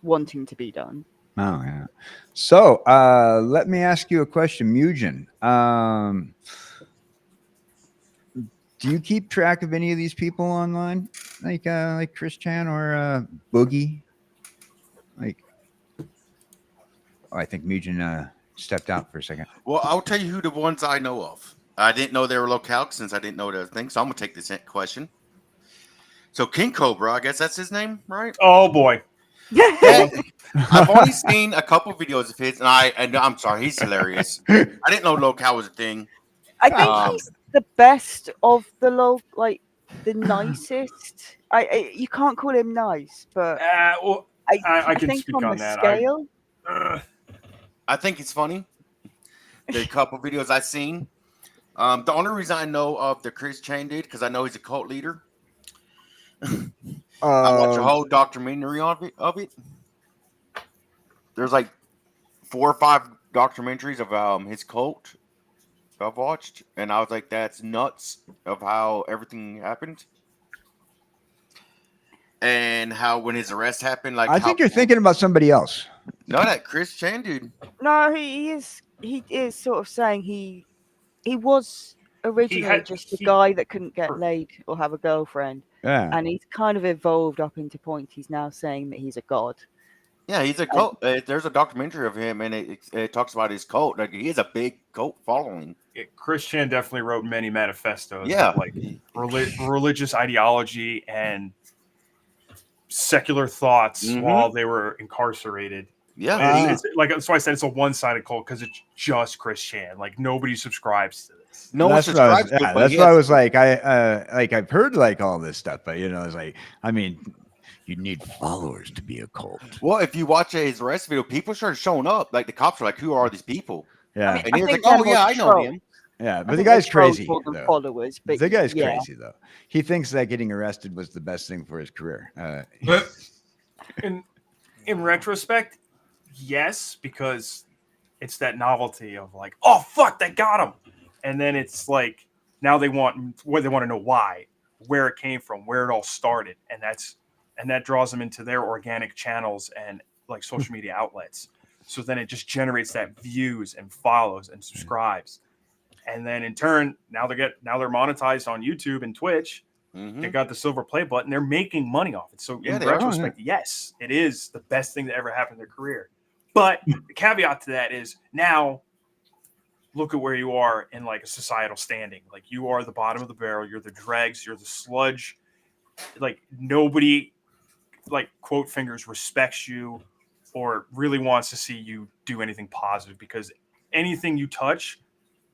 wanting to be done. Oh yeah. So let me ask you a question, Mugen. Do you keep track of any of these people online, like Chris Chan or Boogie? Like, I think Mugen stepped out for a second. Well, I'll tell you who the ones I know of. I didn't know they were locale since I didn't know the thing, so I'm gonna take this question. So King Cobra, I guess that's his name, right? oh boy, I've only seen a couple videos of his, and I'm sorry, he's hilarious. I didn't know locale was a thing. I think he's the best of the the nicest. You can't call him nice, but well, I can think speak on on the that. scale. I think it's funny. The couple videos I've seen. The only reason I know of the Chris Chan dude because I know he's a cult leader. I watched a whole documentary of it. There's like 4 or 5 documentaries of his cult I've watched, and I was like, "That's nuts!" Of how everything happened, and how when his arrest happened, like I think you're thinking about somebody else. No, that Chris Chan dude. No, he is sort of saying he was originally just a guy that couldn't get laid or have a girlfriend. Yeah. And he's kind of evolved up into point. He's now saying that he's a god. Yeah, he's a cult. There's a documentary of him, and it talks about his cult. Like, he has a big cult following. Chris Chan definitely wrote many manifestos. Yeah, of, like religious ideology and secular thoughts while they were incarcerated. Yeah, it's like that's why I said it's a one-sided cult because it's just Chris Chan. Like nobody subscribes to this. No one That's what I was. subscribes to it, Yeah, but that's he why I has. was like, I've heard like all this stuff, but it's like, I mean, you need followers to be a cult. Well, if you watch his arrest video, people started showing up. Like the cops are like, "Who are these people?" Yeah, I mean, And I he was like, think they're "Oh more yeah, I know trolls. him." yeah, I but the think they're guy's trolls crazy more than though. followers. But The guy's yeah, crazy though. He thinks that getting arrested was the best thing for his career. But in retrospect, yes, because it's that novelty of like, oh fuck, they got him, and then it's like now they want to know why, where it came from, where it all started, and that draws them into their organic channels and like social media outlets. So then it just generates that views and follows and subscribes, and then in turn now they're monetized on YouTube and Twitch. Mm-hmm. They got the silver play button. They're making money off it. So Yeah, in they are. retrospect, yes, it is the best thing that ever happened in their career. But the caveat to that is now look at where you are in like a societal standing. Like you are the bottom of the barrel. You're the dregs. You're the sludge. Like nobody, like quote fingers, respects you or really wants to see you do anything positive because anything you touch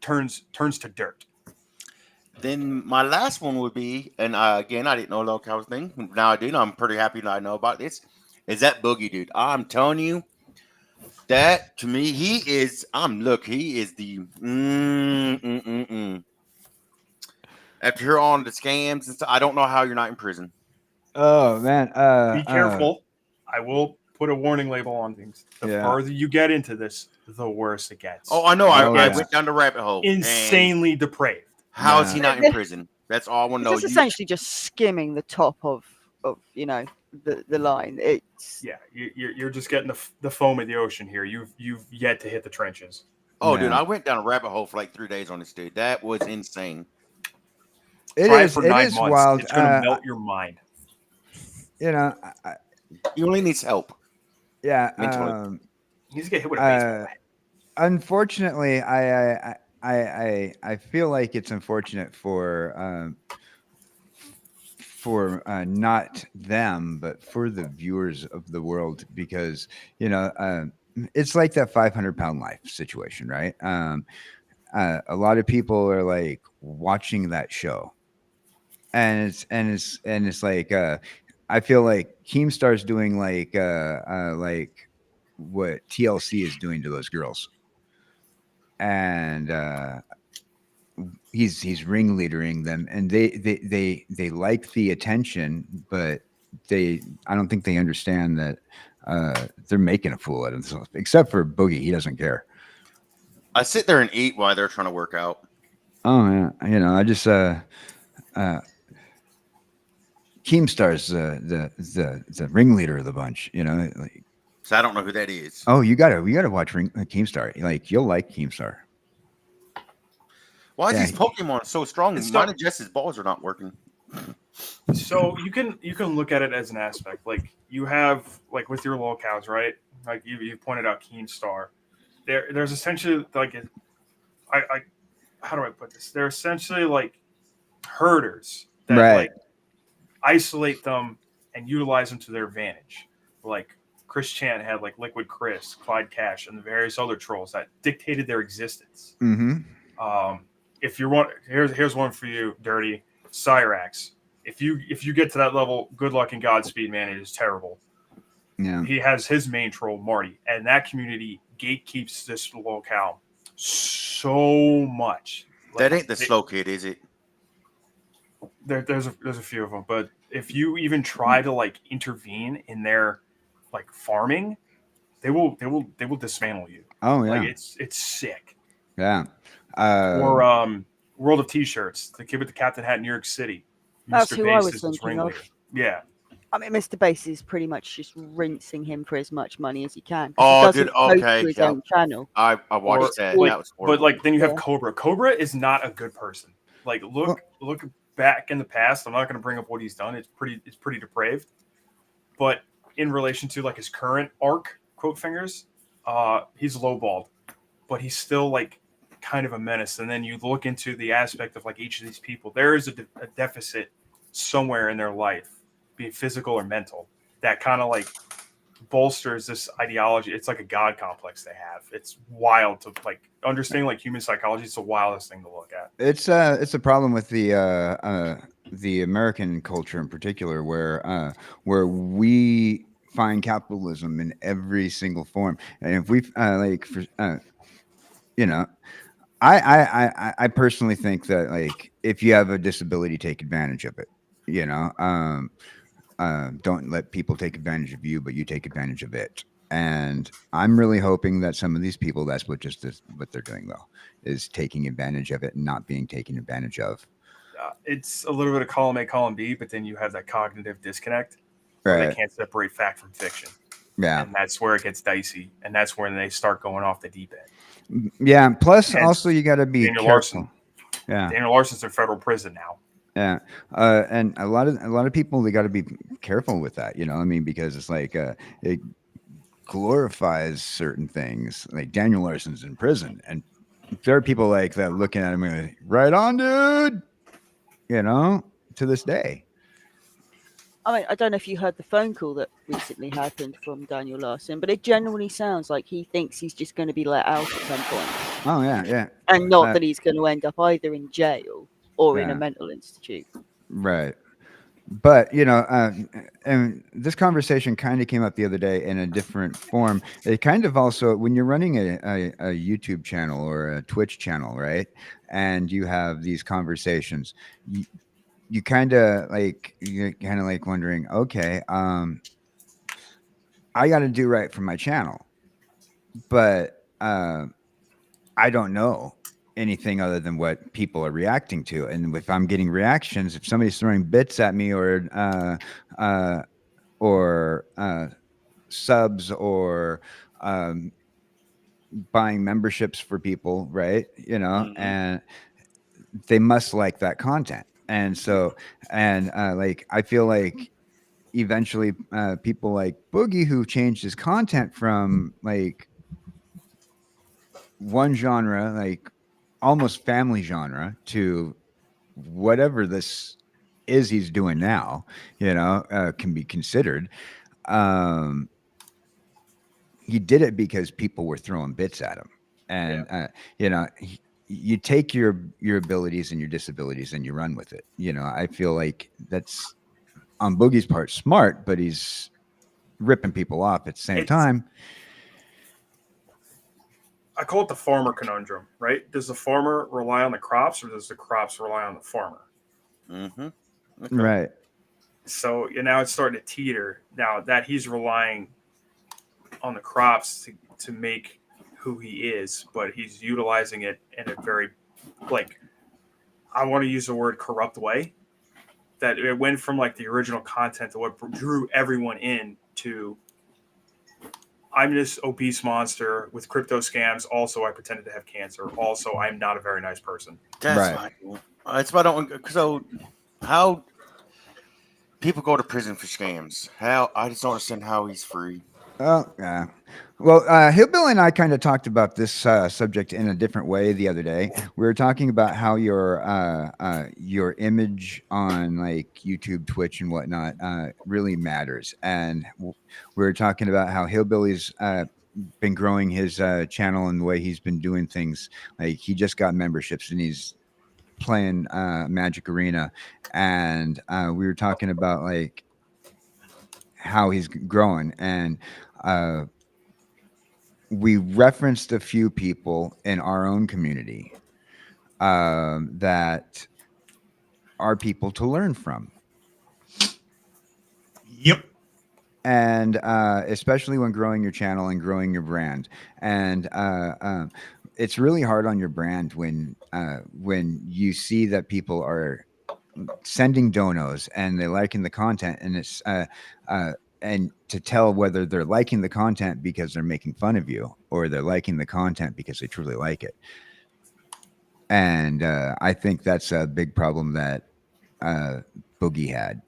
turns to dirt. Then my last one would be, and again, I didn't know the cow thing. Now I do. And I'm pretty happy that I know about this. Is that Boogie dude? I'm telling you, that to me, he is. He is the. After you're on the scams and stuff, I don't know how you're not in prison. Oh man, Be careful. I will put a warning label on things. The Yeah. further you get into this, the worse it gets. Oh, I know. Oh, I yeah. went down the rabbit hole. and Insanely depraved. How is Yeah. he not in prison? That's all I want to know. it's essentially just skimming the top of the line. It's Yeah, you're just getting the foam of the ocean here. You've yet to hit the trenches. Oh, dude, Yeah. I went down a rabbit hole for like 3 days on this dude. That was insane. Try it It for 9 is months. wild. It's gonna melt your mind. He only needs help. Yeah. Mentally. He needs to get hit with a baseball bat. Unfortunately, I feel like it's unfortunate for not them, but for the viewers of the world, because it's like that 500-pound life situation, right? A lot of people are like watching that show, and it's like I feel like Keemstar's doing like what TLC is doing to those girls, and he's ringleadering them, and they like the attention, but I don't think they understand that they're making a fool out of themselves. Except for Boogie, he doesn't care. I sit there and eat while they're trying to work out. Oh yeah, I just Keemstar's the ringleader of the bunch, like. So I don't know who that is. Oh, we gotta watch Keemstar. Like you'll like Keemstar. Why is Yeah. these Pokemon so strong? It's Mine not- and Jess's balls are not working. So you can look at it as an aspect. Like you have like with your lolcows, right? Like you pointed out Keemstar. There's essentially like I how do I put this? They're essentially like herders that Right. like isolate them and utilize them to their advantage. Like Chris Chan had like Liquid Chris, Clyde Cash, and the various other trolls that dictated their existence. Mm-hmm. If you want, here's one for you, Dirty Cyrax. If you get to that level, good luck and Godspeed, man. It is terrible. Yeah. He has his main troll, Marty, and that community gatekeeps this locale so much. That ain't the slow kid, is it? There's a few of them, but if you even try to like intervene in their like farming, they will dismantle you. Oh yeah. Like it's sick. Yeah. Or World of T-shirts, the kid with the captain hat in New York City. That's Mr. who I Bass was is his thinking of. ringleader. Yeah. I mean, Mr. Bass is pretty much just rinsing him for as much money as he can. Oh, he doesn't dude, post okay, to his yeah. own channel. I watched Or- that. like- That was horrible. But like then you have Yeah. Cobra. Cobra is not a good person. Like look back in the past. I'm not going to bring up what he's done. It's pretty depraved. But in relation to like his current arc, quote fingers, he's lowballed, but he's still like kind of a menace. And then you look into the aspect of like each of these people. There is a deficit somewhere in their life, be it physical or mental, that kind of like bolsters this ideology. It's like a god complex they have. It's wild to like understanding like human psychology. It's the wildest thing to look at. It's a problem with the American culture in particular, where we find capitalism in every single form, and if we like for you know, I personally think that like if you have a disability, take advantage of it. You know, don't let people take advantage of you, but you take advantage of it. And I'm really hoping that some of these people, that's what just is what they're doing though, is taking advantage of it and not being taken advantage of. It's a little bit of column A, column B, but then you have that cognitive disconnect where they Right. can't separate fact from fiction. Yeah. And that's where it gets dicey. And that's when they start going off the deep end. Yeah. Plus, Hence, also you got to be Daniel careful. Larson. Yeah. Daniel Larson's in federal prison now. Yeah, and a lot of people, they got to be careful with that, you know. I mean, because it's like it glorifies certain things. Like Daniel Larson's in prison, and there are people like that looking at him like, right on, dude. You know, to this day. I mean, I don't know if you heard the phone call that recently happened from Daniel Larson, but it genuinely sounds like he thinks he's just going to be let out at some point, Oh yeah, yeah, and not that he's going to end up either in jail or in a Yeah. mental institute. right. But you know, and this conversation kind of came up the other day in a different form. It kind of also, when you're running a YouTube channel or a Twitch channel, right? And you have these conversations, you kind of like, you're kind of like wondering, okay, I got to do right for my channel, but I don't know anything other than what people are reacting to. And if I'm getting reactions, if somebody's throwing bits at me or subs or buying memberships for people, right? You know, Mhm. and they must like that content. And so, and like, I feel like eventually people like Boogie, who changed his content from like one genre, like almost family genre, to whatever this is he's doing now, you know, can be considered. Um, he did it because people were throwing bits at him, and you know, you take your abilities and your disabilities and you run with it. You know, I feel like that's on Boogie's part smart, but he's ripping people off at the same It's- time. I call it the farmer conundrum, right? Does the farmer rely on the crops or does the crops rely on the farmer? Mhm. Okay. Right. So now it's starting to teeter. Now that he's relying on the crops to make who he is, but he's utilizing it in a very, like, I want to use the word corrupt way. That it went from like the original content to what drew everyone in to I'm this obese monster with crypto scams. Also, I pretended to have cancer. Also, I'm not a very nice person. That's Right. right. That's why I don't. So, how people go to prison for scams? How I just don't understand how he's free. Oh, yeah. Well, Hillbilly and I kind of talked about this subject in a different way the other day. We were talking about how your image on like YouTube, Twitch, and whatnot really matters, and we were talking about how Hillbilly's been growing his channel and the way he's been doing things. Like he just got memberships and he's playing Magic Arena, and we were talking about like how he's growing, and we referenced a few people in our own community that are people to learn from. Yep. And especially when growing your channel and growing your brand. And it's really hard on your brand when you see that people are sending donos and they're liking the content, and it's and to tell whether they're liking the content because they're making fun of you or they're liking the content because they truly like it. And I think that's a big problem that Boogie had.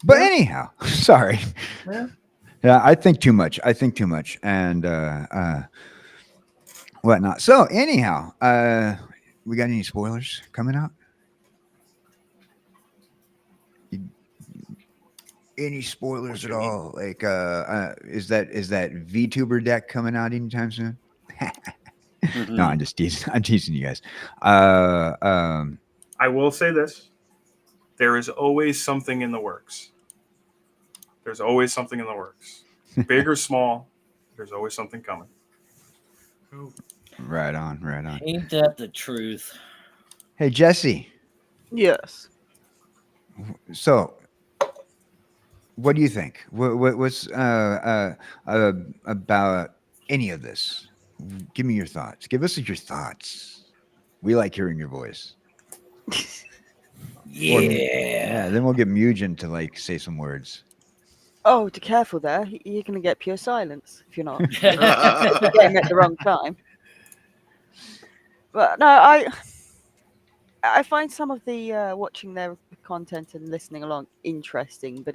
But anyhow, sorry. Yeah, I think too much. And whatnot. So anyhow, we got any spoilers coming out? Any spoilers What at you mean? all? Like, is that VTuber deck coming out anytime soon? No, I'm just teasing. I'm teasing you guys. Uh, um, I will say this: there is always something in the works. There's always something in the works, big or small. There's always something coming. Cool. right on, right on. Ain't that the truth? Hey, Jesse. Yes. So, what do you think? What's about any of this? Give me your thoughts. Give us your thoughts. We like hearing your voice. Or yeah, Yeah. then we'll get Mugen to like say some words. Oh, be careful there. You're going to get pure silence if you're not. If you get him at the wrong time. But no, I find some of the watching their content and listening along interesting, but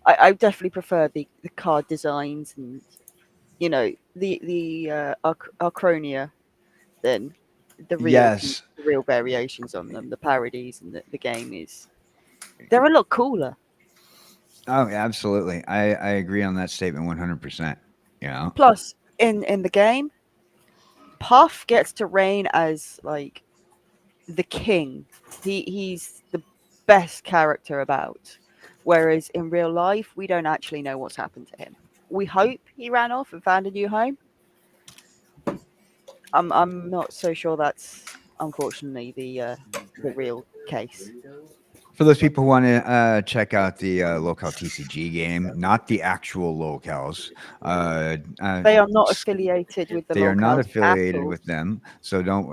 I definitely prefer the card designs and the Archronia than Yes. the real variations on them, the parodies and the game is they're a lot cooler. Oh, absolutely. I agree on that statement 100%. You know? Plus, in the game, Puff gets to reign as like the king. He's the best character about. Whereas in real life, we don't actually know what's happened to him. We hope he ran off and found a new home. I'm not so sure that's unfortunately the real case. For those people who want to check out the local TCG game, not the actual locals, They are not affiliated with the they are not locals at affiliated all. with them, so don't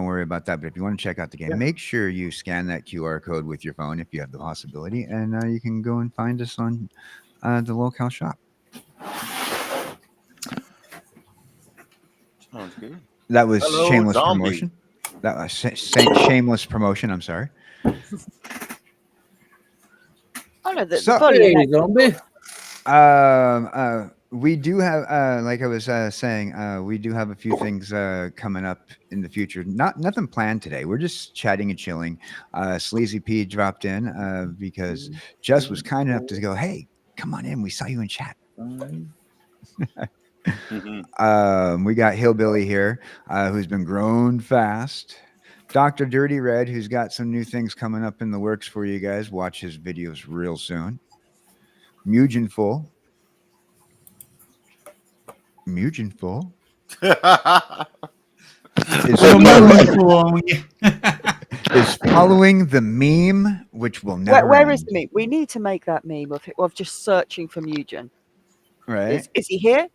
worry about that. But if you want to check out the game, Yeah. make sure you scan that QR code with your phone if you have the possibility, and you can go and find us on the local shop. Sounds good. That was Hello, shameless zombie. promotion. That was shameless promotion. I'm sorry. Oh no, the So- volume Hey, next. zombie. We do have, like I was saying, we do have a few things coming up in the future. Nothing planned today. We're just chatting and chilling. Sleazy P dropped in because Jess was kind enough to go, "Hey, come on in. We saw you in chat." We got Hillbilly here, who's been grown fast. Dr.Dirtyred, who's got some new things coming up in the works for you guys. Watch his videos real soon. Mugenful. Mugenful is Little following, movie on you. is following the meme, which will never Where end. is the meme? We need to make that meme of just searching for Mugen. Right? Is he here?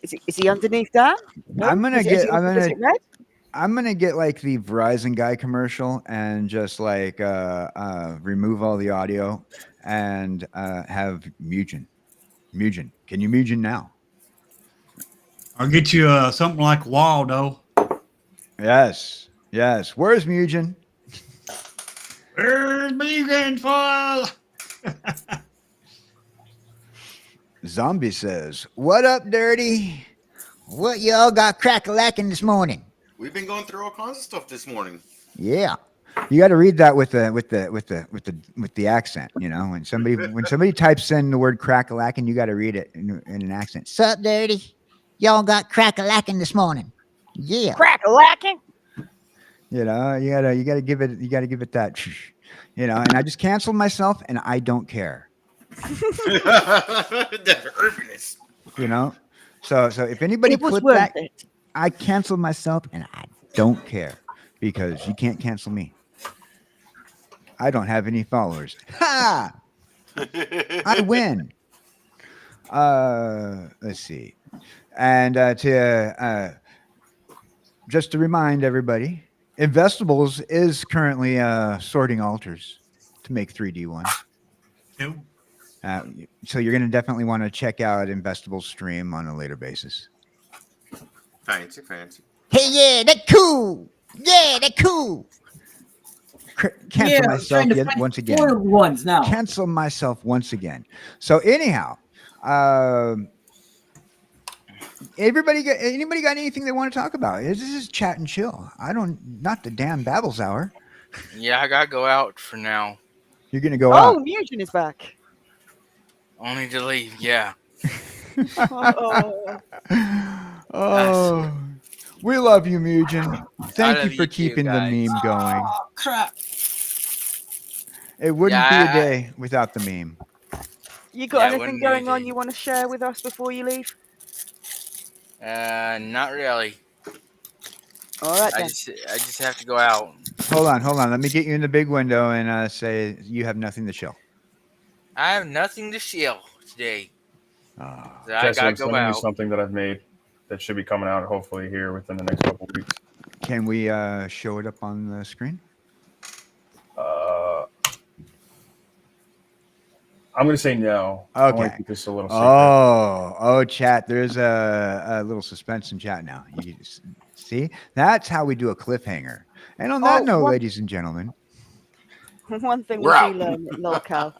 Is he underneath that? No. I'm gonna Is get. it, I'm is gonna. it red? I'm gonna get like the Verizon guy commercial and just like remove all the audio and have Mugen. Mugen, can you Mugen now? I'll get you something like Waldo. Yes, yes. Where's Mugen? Where's Megan for? Zombie says, "What up, Dirty? What y'all got crack-a-lacking this morning?" We've been going through all kinds of stuff this morning. Yeah, you got to read that with the accent. You know, when somebody types in the word crack-a-lacking, you got to read it in an accent. Sup, Dirty? Y'all got crack-a-lacking this morning? Yeah. Crack a lacking. You know, you gotta give it that. You know, and I just canceled myself, and I don't care. The urbanist. You know, so if anybody It was clipped worth that, it. I canceled myself, and I don't care because you can't cancel me. I don't have any followers. Ha! I win. Let's see, and just to remind everybody, Investables is currently sorting altars to make 3D ones. Cool. So you're going to definitely want to check out Investables stream on a later basis. Fancy, fancy. Hey, yeah, that cool. Yeah, that cool. Cancel Yeah, I'm myself trying to yet find once again. spoiled ones now. Cancel myself once again. So anyhow, anybody got anything they want to talk about? This is chat and chill. Not the damn Babbles hour. Yeah, I gotta go out for now. You're gonna go Oh, out. Mugen is back. Only to leave. Yeah. Oh, Oh, we love you, Mugen. I Thank you love for you too, keeping the guys. meme going. Oh crap! It wouldn't be a Yeah, day without the meme. you got yeah, it anything wouldn't be a going on day. you want to share with us before you leave? Not really. All right I then. just have to go out. Hold on, hold on. Let me get you in the big window and say you have nothing to show. I have nothing to shill today. Ah. So I Jesse, gotta I'm go sending you out. something that I've made that should be coming out hopefully here within the next couple of weeks. Can we show it up on the screen? Uh, I'm going to say no. I want Okay. to keep this a little secret. Oh, chat. There's a little suspense in chat now. You can just see? That's how we do a cliffhanger. And on that Oh, note, ladies and gentlemen, one thing We're we do out. learn at lolcow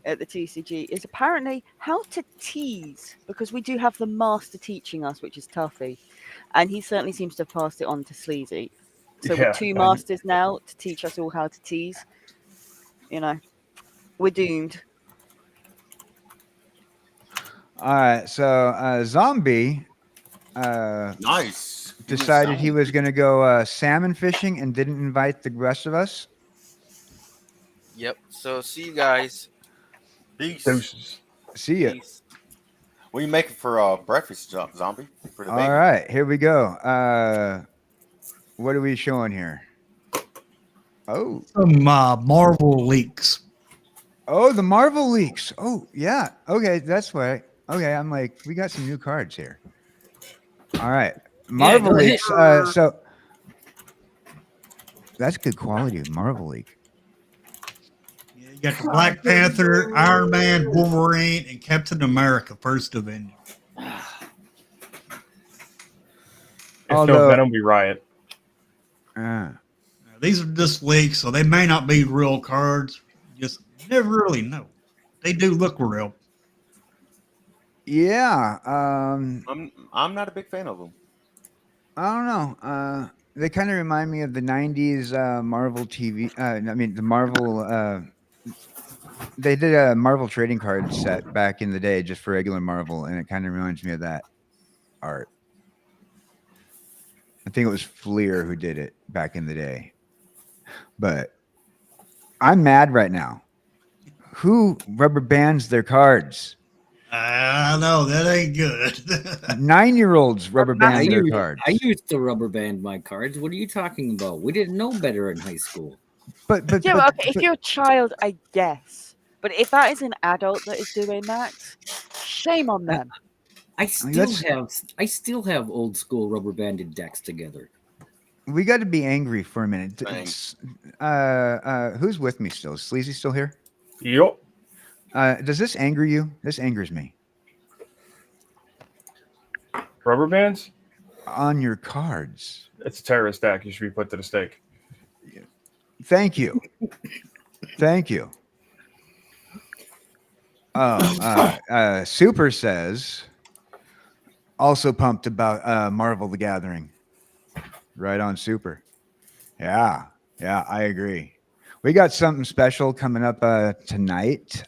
at the TCG is apparently how to tease, because we do have the master teaching us, which is Tuffy, and he certainly seems to have passed it on to Sleazy. So with Yeah, two and masters now to teach us all how to tease, we're doomed. all right. So, Zombie Nice. decided he was going to go salmon fishing and didn't invite the rest of us. Yep. So see you guys. Peace. deuces. See ya. Peace. What are you making for breakfast, Zombie? For the All baby? right, here we go. What are we showing here? Oh, Some Marvel leaks. oh, the Marvel leaks. Oh, yeah. Okay, that's right. Okay, I'm like, we got some new cards here. All right, Marvel go ahead. leaks. So that's good quality. Marvel leak. Yeah, you got the Black Panther, Iron Man, Wolverine, and Captain America, First Avenger. If no Although, Venom, we riot. uh, Now, these are just leaks, so they may not be real cards. You just never really know. They do look real. yeah. I'm not a big fan of them. I don't know. They kind of remind me of the '90s Marvel TV. I mean, the Marvel. They did a Marvel trading card set back in the day, just for regular Marvel, and it kind of reminds me of that art. I think it was Fleer who did it back in the day. But I'm mad right now. Who rubber bands their cards? I know that ain't good. 9-year-olds rubber I band their used, cards. I used to rubber band my cards. What are you talking about? We didn't know better in high school. But Yeah, but okay, if you're a child, I guess. But if that is an adult that is doing that, shame on Uh, them. I still that's- have old school rubber banded decks together. we got to be angry for a minute. Thanks. Who's with me still? Is Sleazy still here? Yup. Does this anger you? This angers me. Rubber bands? On your cards. It's a terrorist act. You should be put to the stake. Thank you. Thank you. Oh, Super says, also pumped about Marvel the Gathering. Right on, Super. Yeah, I agree. We got something special coming up tonight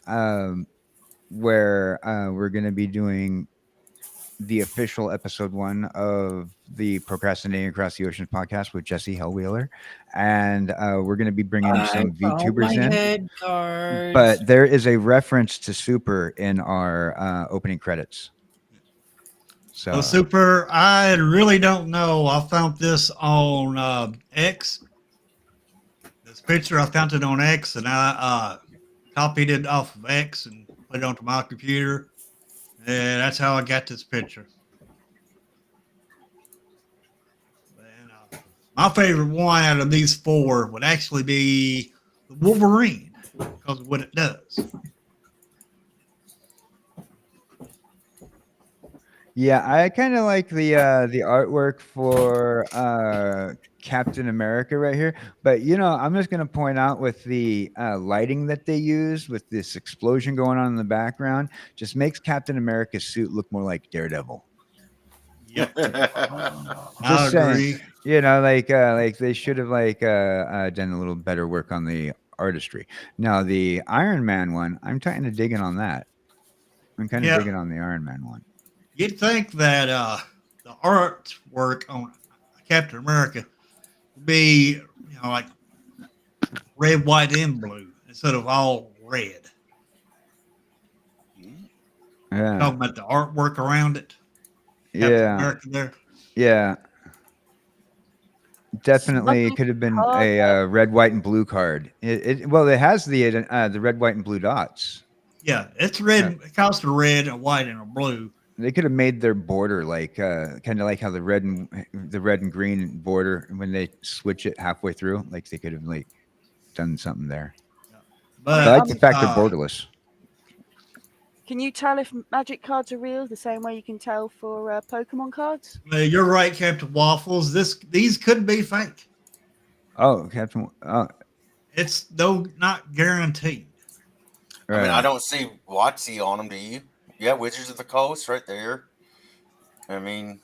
where we're going to be doing the official episode 1 of the Procrastinating Across the Oceans podcast with Jesse Hellwheeler. And we're going to be bringing some VTubers in. Head cards. But there is a reference to Super in our opening credits. So, Super, I really don't know. I found this on X. This picture, I found it on X, and I copied it off of X and put it onto my computer. And that's how I got this picture. And, my favorite one out of these 4 would actually be the Wolverine, because of what it does. yeah, I kind of like the artwork for Captain America right here. But I'm just gonna point out with the lighting that they use with this explosion going on in the background, just makes Captain America's suit look more like Daredevil. Yep, Just I saying. agree. Like they should have done a little better work on the artistry. Now the Iron Man one, I'm kind of digging on that. I'm kind of Yeah. digging on the Iron Man one. You'd think that the artwork on Captain America would be, like red, white, and blue instead of all red. Yeah, Talking about the artwork around it. Captain yeah, America there. yeah. Definitely, it Smoking could have been hard. a red, white, and blue card. Well, it has the red, white, and blue dots. Yeah, it's red. It costs a red, a white, and a blue. They could have made their border like kind of like how the red and green border when they switch it halfway through. Like they could have like done something there. But I like the fact they're borderless. Can you tell if magic cards are real the same way you can tell for Pokemon cards? You're right, Captain Waffles. These could be fake. Oh, Captain. Oh, It's not guaranteed. I mean, I right. don't see WotC on them. Do you? Yeah, Wizards of the Coast right there. I mean,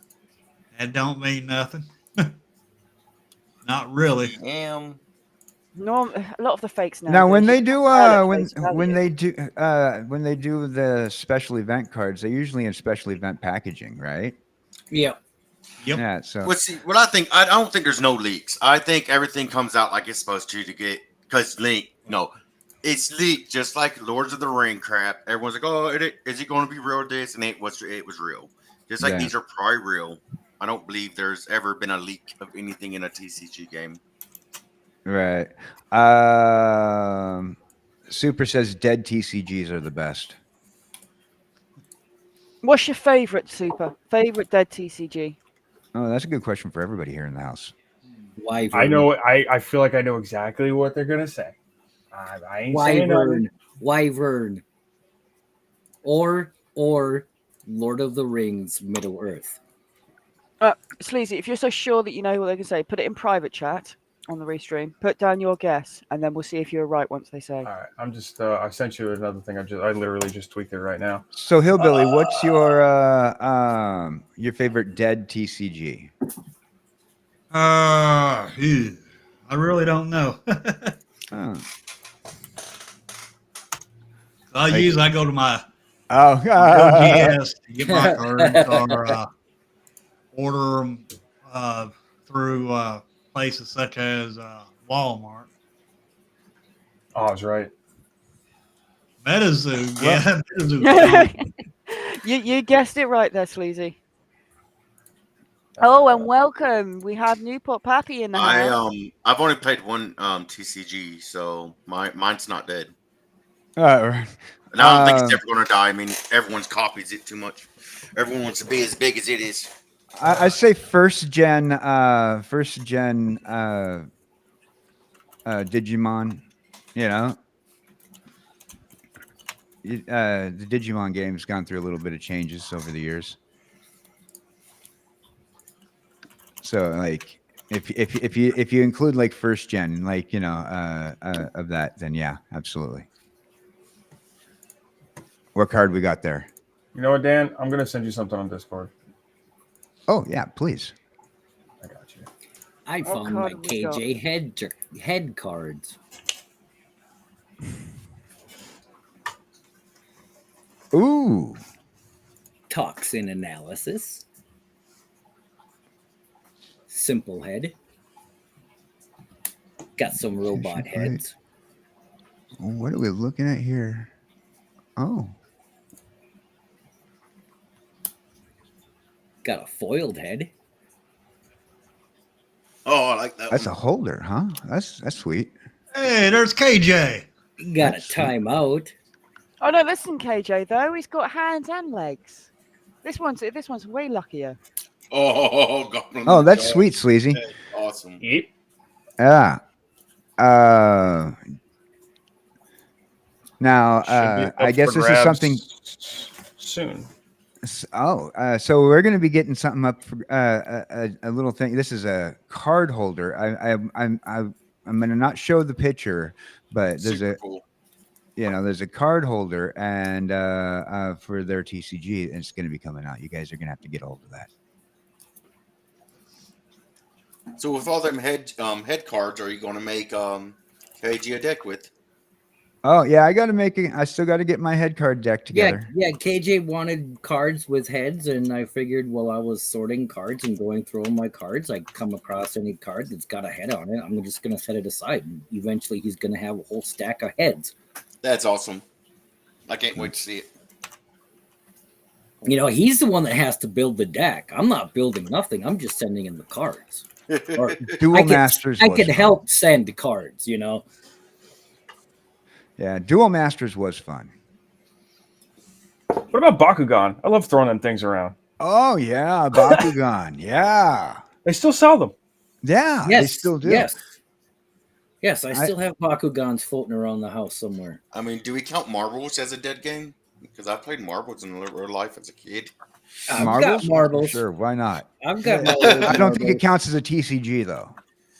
That don't mean nothing. Not really. damn. No, a lot of the fakes now. Now, when they do when value. when they do the special event cards, they're usually in special event packaging, right? Yeah. Yep. Yeah. So Well, see, what I don't think there's no leaks. I think everything comes out like it's supposed to get because no, it's leaked just like Lords of the Ring crap. Everyone's like, oh, is it going to be real? This and it was real. Just like Yeah. these are probably real. I don't believe there's ever been a leak of anything in a TCG game. right. Super says dead TCGs are the best. What's your favorite Super? Favorite dead TCG? Oh, that's a good question for everybody here in the house. Wyvern. I know. I feel like I know exactly what they're gonna say. I ain't saying nothing. Wyvern. Or Lord of the Rings, Middle Earth. Sleazy, if you're so sure that you know what they're going to say, put it in private chat on the restream. Put down your guess, and then we'll see if you're right once they say. All right, I'm just. I sent you another thing. I literally just tweaked it right now. So, Hillbilly, what's your favorite dead TCG? I really don't know. Oh, I go to my oh GS to get my cards or order them through places such as Walmart. Oh, I was right. MetaZoo, yeah, MetaZoo. You guessed it right there, Sleazy. Oh, and welcome. We have Newport Pappy in the house. I've only played one TCG, so mine's not dead. right. And I don't think it's ever going to die. I mean, everyone's copies it too much. Everyone wants to be as big as it is. I say first gen Digimon. You know, the Digimon game's gone through a little bit of changes over the years. So, like, if you include like first gen, like of that, then yeah, absolutely. What card we got there? You know what, Dan? I'm gonna send you something on Discord. Oh yeah, please. I got you. I What found my card we got? KJ head cards. Ooh, Toxin analysis. Simple head. Got some robot heads. what are we looking at here? Oh, Got a foiled head. Oh, I like that that's one. a holder, huh? That's sweet. Hey, there's KJ. Got That's a timeout. Oh no, listen, KJ though, he's got hands and legs. This one's way luckier. Oh, God. Oh, that's sweet, Sleazy. That's awesome. Yep. Yeah. Now, Should be up I guess for this is grabs something. soon. So we're going to be getting something up for a little thing. This is a card holder. I'm going to not show the picture, but there's Super cool. there's a card holder and for their TCG, and it's going to be coming out. You guys are going to have to get a hold of that. So with all them head cards, are you going to make Paid you a deck with. Oh yeah, I still got to get my head card deck together. Yeah. KJ wanted cards with heads, and I figured while I was sorting cards and going through all my cards, I come across any card that's got a head on it. I'm just gonna set it aside, and eventually he's gonna have a whole stack of heads. That's awesome. I can't wait to see it. You know, he's the one that has to build the deck. I'm not building nothing. I'm just sending in the cards. Or Duel Masters. I was could fun. help send the cards. You know. Yeah, Duel Masters was fun. What about Bakugan? I love throwing them things around. Oh yeah, Bakugan. Yeah, They still sell them. yeah, they still do. Yes. I still have Bakugans floating around the house somewhere. I mean, do we count marbles as a dead game? Because I played marbles in real life as a kid. I've got marbles. Sure, why not? I've got my old I don't think it marbles. counts as a TCG though.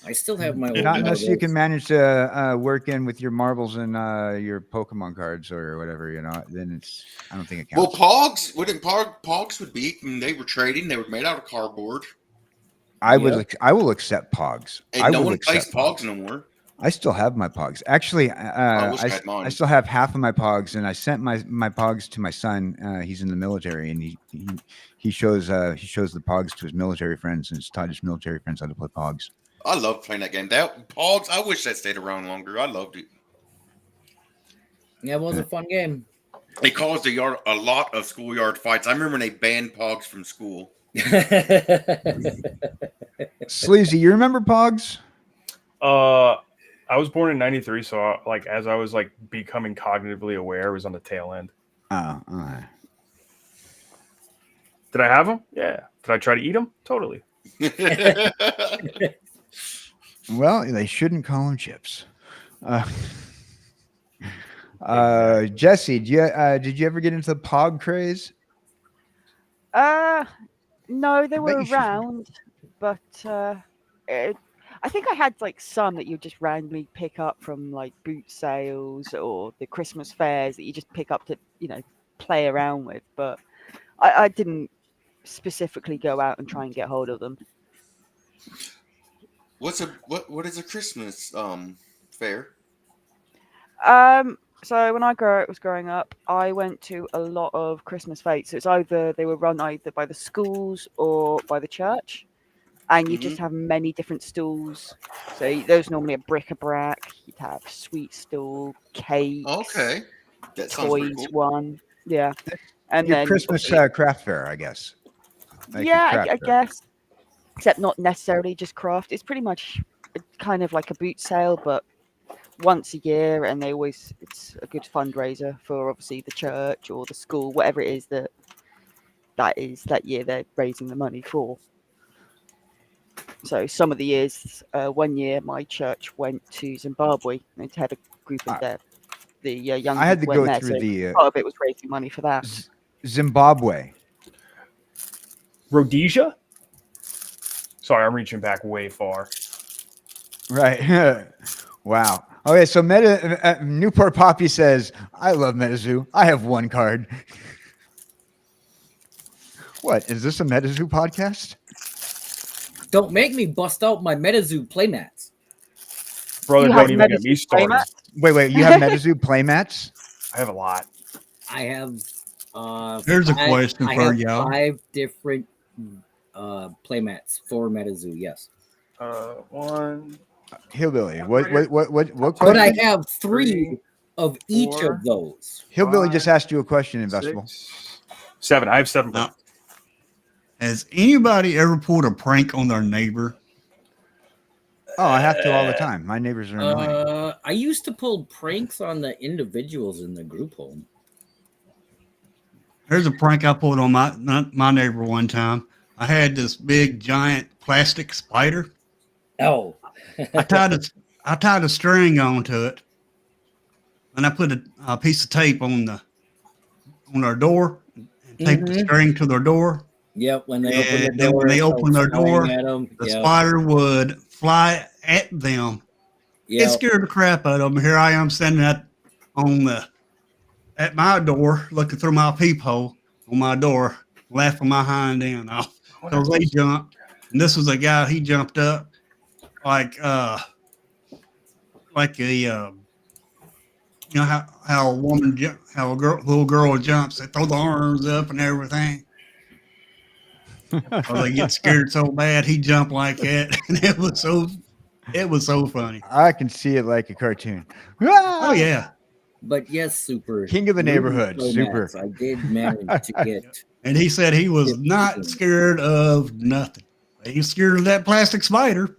I still have my old Not unless you marbles. can manage to work in with your marbles and your Pokemon cards or whatever, then I don't think it Well, counts. Pogs wouldn't Pogs would be when they were trading. They were made out of cardboard, I will accept Pogs. and no one plays Pogs no more. I still have my Pogs. Actually, I wish I had mine. I still have half of my Pogs, and I sent my Pogs to my son. He's in the military, and he shows the Pogs to his military friends, and has taught his military friends how to play Pogs. I love playing that game. That Pogs, I wish that stayed around longer. I loved it. Yeah, it was a fun game. It caused a lot of schoolyard fights. I remember when they banned Pogs from school. Sleazy, you remember Pogs? I was born in '93, so as I was becoming cognitively aware, I was on the tail end. Oh, all right. Did I have them? Yeah. Did I try to eat them? Totally. Well, they shouldn't call them chips. Jesse, did you ever get into the Pog craze? No, they I were bet you should. around, but I think I had some that you just randomly pick up from boot sales or the Christmas fairs that you just pick up to play around with. But I didn't specifically go out and try and get hold of them. What is a Christmas fair? So when I was growing up, I went to a lot of Christmas fetes. So it's they were run either by the schools or by the church, and you just have many different stalls. So there's normally a bric-a-brac. You'd have sweet stall, cakes. Okay, that sounds pretty toys. cool. One, yeah, and Your then Christmas craft fair, I guess. Like your yeah, craft I fair. guess, except not necessarily just craft. It's pretty much kind of like a boot sale, but once a year, and it's a good fundraiser for obviously the church or the school, whatever it is that year they're raising the money for. So some of the years, one year my church went to Zimbabwe and had a group of the young I had to people go went there, through so the part of it was raising money for that. Zimbabwe. Rhodesia? Sorry, I'm reaching back way far. Right. Wow. Okay, so Newport Poppy says, I love MetaZoo. I have one card. What? Is this a MetaZoo podcast? Don't make me bust out my MetaZoo playmats. Brother, You don't have even get MetaZoo me started. playmats? Wait, you have MetaZoo playmats? I have a lot. I have. Here's a question I for have y'all. 5 different playmats for MetaZoo. Yes, One. Hillbilly. What but question? I have 3 of each 4, of those. Hillbilly 5, just asked you a question, Investable. 6, 7. I have 7. No. Has anybody ever pulled a prank on their neighbor? Oh, I have to all the time. My neighbors are annoying. I used to pull pranks on the individuals in the group home. Here's a prank I pulled on my neighbor one time. I had this big giant plastic spider. Oh, I tied a string onto it, and I put a piece of tape on their door and taped the string to their door. Yep. When they open And the then door, when they it open their starts door, flying at 'em. the Yep. spider would fly at them. It Yep. scared the crap out of them. Here I am standing at my door, looking through my peephole on my door, laughing my hind end off. So they jumped, and this was a guy. He jumped up like like a how a woman how a little girl jumps, they throw the arms up and everything. Or they get scared so bad he jumped like that, and it was so funny. I can see it like a cartoon. Oh Ah! yeah, But yes, Super. King of the Movie neighborhood, Super. showmats, I did manage to get. and he said he was not scared of nothing. He was scared of that plastic spider.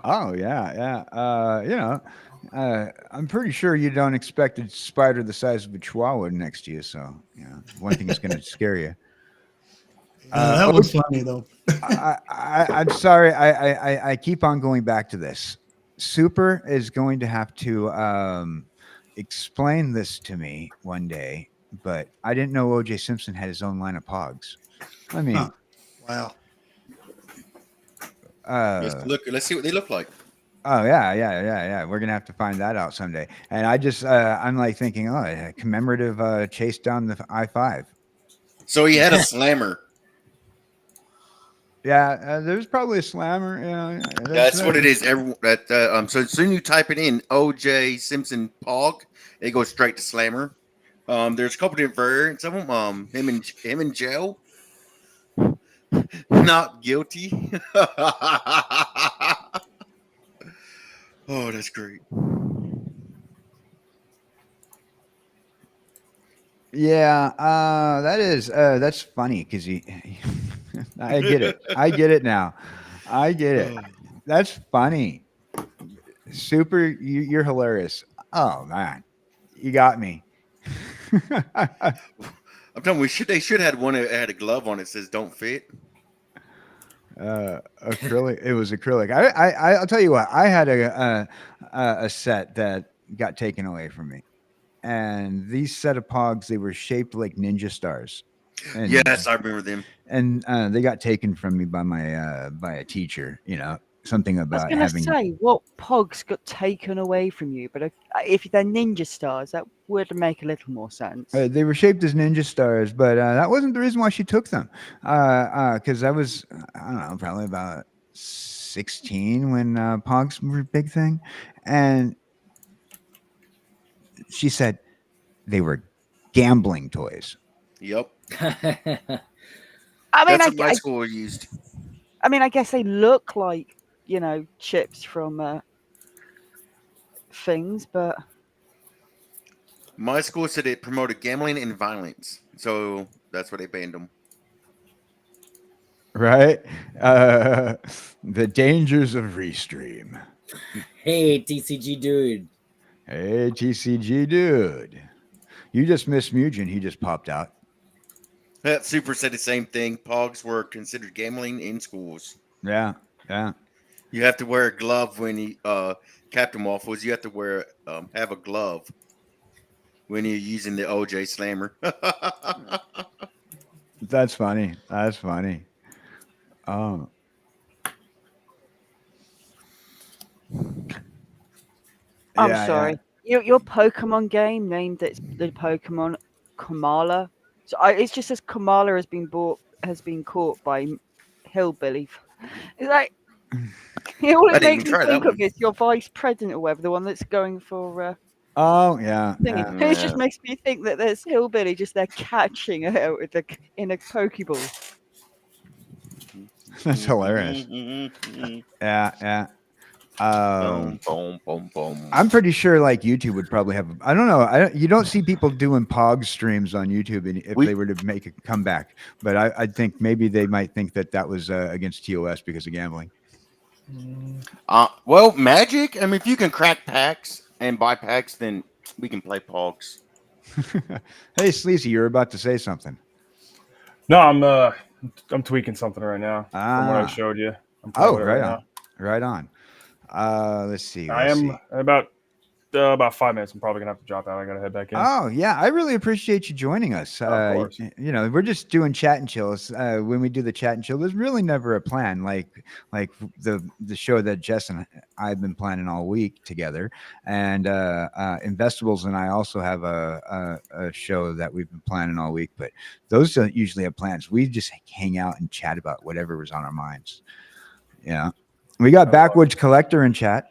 Oh yeah, yeah. I'm pretty sure you don't expect a spider the size of a chihuahua next to you. So one thing is going to scare you. That was funny though. I'm sorry. I keep on going back to this. Super is going to have to explain this to me one day, but I didn't know O.J. Simpson had his own line of pogs. I mean, Huh. Wow. Let's see what they look like. Oh yeah. We're gonna have to find that out someday. And I'm like thinking, oh, a commemorative chase down the I-5. So he had a slammer. Yeah, there's probably a slammer. Yeah, That's what it is. So as soon as you type it in, OJ Simpson Pog, it goes straight to slammer. There's a couple different variants of them. Him in jail, not guilty. Oh, that's great. Yeah, that's funny because I get it. I get it now. I get it. That's funny. Super, you're hilarious. Oh man, you got me. I'm telling you, they should have had one that had a glove on it that says "Don't fit." Acrylic. It was acrylic. I'll tell you what. I had a set that got taken away from me, and these set of pogs, they were shaped like ninja stars. And, yes, I remember them. And they got taken from me by by a teacher. Something I was about going to having. say, what pogs got taken away from you? But if they're ninja stars, that would make a little more sense. They were shaped as ninja stars, but that wasn't the reason why she took them. Because I was, I don't know, probably about 16 when pogs were a big thing, and she said they were gambling toys. Yep. I mean, That's what my school used. I mean, I guess they look like chips from things, but my school said it promoted gambling and violence, so that's why they banned them. Right? The dangers of Restream. Hey, TCG dude. Hey, TCG dude. You just missed Mugen. He just popped out. That Super said the same thing. Pogs were considered gambling in schools. Yeah. You have to wear a glove when you Captain Waffles. You have to have a glove when you're using the OJ Slammer. That's funny. Oh. I'm sorry. Yeah. Your Pokemon game named it the Pokemon Kamala. So it's just as Kamala has been caught by Hillbilly. It's like all it makes me think of is your vice president or whatever, the one that's going for. Oh yeah. It just makes me think that there's Hillbilly just there catching her in a Pokeball. That's hilarious. Yeah. Boom, boom, boom. I'm pretty sure like YouTube would probably have. I don't know. You don't see people doing Pog streams on YouTube if they were to make a comeback. But I think maybe they might think that was against TOS because of gambling. Well, Magic. I mean, if you can crack packs and buy packs, then we can play Pogs. Hey, Sleazy, you're about to say something. No, I'm tweaking something right now from what I showed you. Right on. Let's see. I am about 5 minutes. I'm probably gonna have to drop out. I gotta head back in. Oh yeah, I really appreciate you joining us. Of course. We're just doing chat and chills. When we do the chat and chill, there's really never a plan like the show that Jess and I've been planning all week together. And Investables and I also have a show that we've been planning all week. But those don't usually have plans. We just hang out and chat about whatever was on our minds. Yeah. We got Backwoods Collector in chat.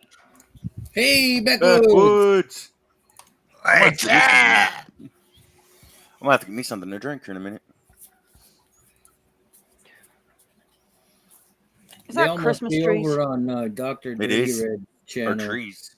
Hey, Backwoods. Backwoods. I'm What's that? gonna have to get me something to drink here in a minute. Is They that all must Christmas be trees? over on Dr. It is. Dirtyred Or channel. trees.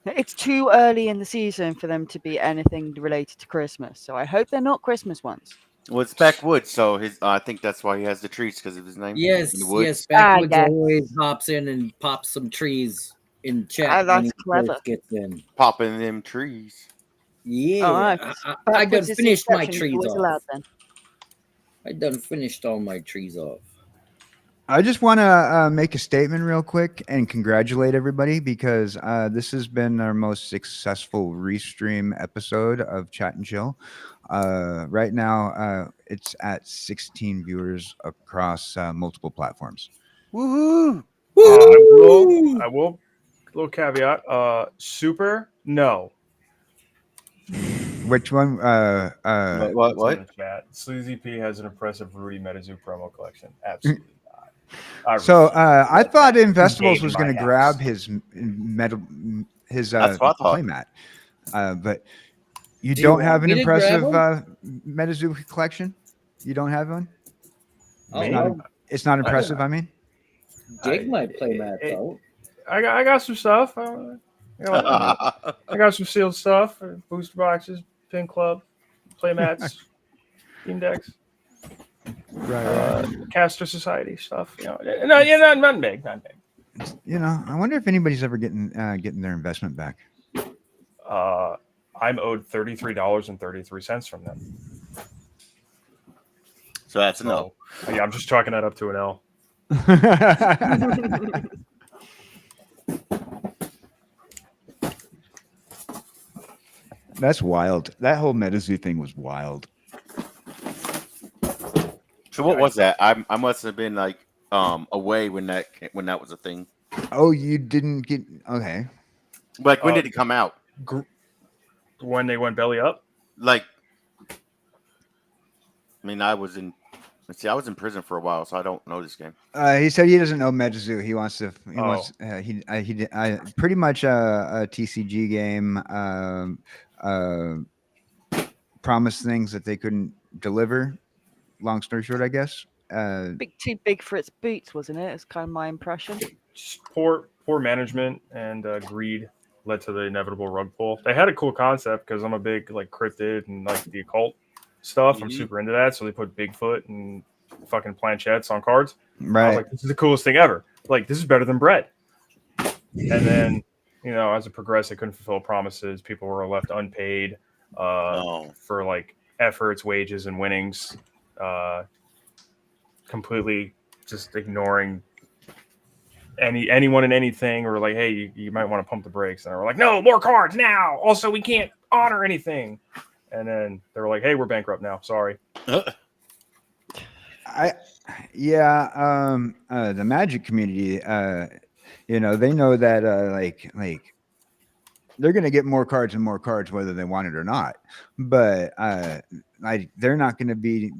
It's too early in the season for them to be anything related to Christmas, so I hope they're not Christmas ones. Well, it's Backwoods, so his. I think that's why he has the trees because of his name. Yes, In the woods. yes. Backwoods yes. always hops in and pops some trees in chat when that's he clever. first gets in. Popping them trees. Yeah, Alright. I done Backwards is the finished my exception, he's trees always off. allowed then. I done finished all my trees off. I just want to make a statement real quick and congratulate everybody because this has been our most successful restream episode of Chat and Chill. Right now, it's at 16 viewers across multiple platforms. Woohoo! I will. Little caveat. Super. No. Which one? What? It's in the chat. Sleazy P has an impressive Rudy Metazoo promo collection. Absolutely not. So I thought Game Investables in was my going to house. grab his That's what I thought. playmat, but you Do you don't have want an me to grab impressive Metazoo collection. You don't have one. Oh, It's not. well, It's not impressive. I mean, dig my playmats out. I got some stuff. I got some sealed stuff, booster boxes, pin club, playmats, index, caster society stuff. No, not big, not big. you know, I wonder if anybody's ever getting their investment back. I'm owed $33.33 from them. So that's a no. Yeah, I'm just chalking that up to an L. That's wild. That whole MetaZoo thing was wild. So what was that? I must have been like away when that was a thing. Oh, you didn't get okay. Like when did it come out? When they went belly up? Like, I mean, I was in prison for a while, so I don't know this game. He said he doesn't know MetaZoo. He wants to. He Oh. wants. Pretty much a TCG game. Promised things that they couldn't deliver. Long story short, I guess. Too big for its boots, wasn't it? It's kind of my impression. Just poor management and greed led to the inevitable rug pull. They had a cool concept because I'm a big like cryptid and like the occult stuff. I'm super into that. So they put Bigfoot and fucking planchettes on cards. Right. I was like, this is the coolest thing ever. Like, this is better than bread. And then, as it progressed, they couldn't fulfill promises. People were left unpaid for like efforts, wages, and winnings. Completely just ignoring anyone and anything, or like, hey, you might want to pump the brakes. And they were like, no, more cards now. Also, we can't honor anything. And then they were like, hey, we're bankrupt now. Sorry. The Magic community, they know that like they're going to get more cards and more cards whether they want it or not. But they're not going to be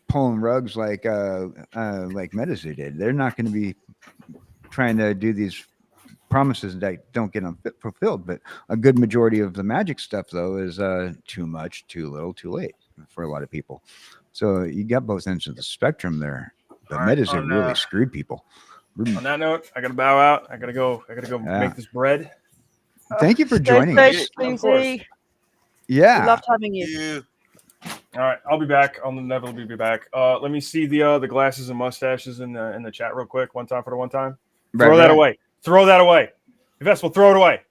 pulling rugs like MetaZoo did. They're not going to be trying to do these promises that don't get fulfilled. But a good majority of the Magic stuff, though, is too much, too little, too late for a lot of people. So you got both ends of the spectrum there. But MetaZoo really screwed people. On that note, I gotta bow out. I gotta go make this bread. Thank you for joining us. Yeah. We loved having you. All right, I'll be back. I'll inevitably be back. Let me see the glasses and mustaches in the chat real quick. One time for the one time. Throw that away. Throw that away. Investable, throw it away.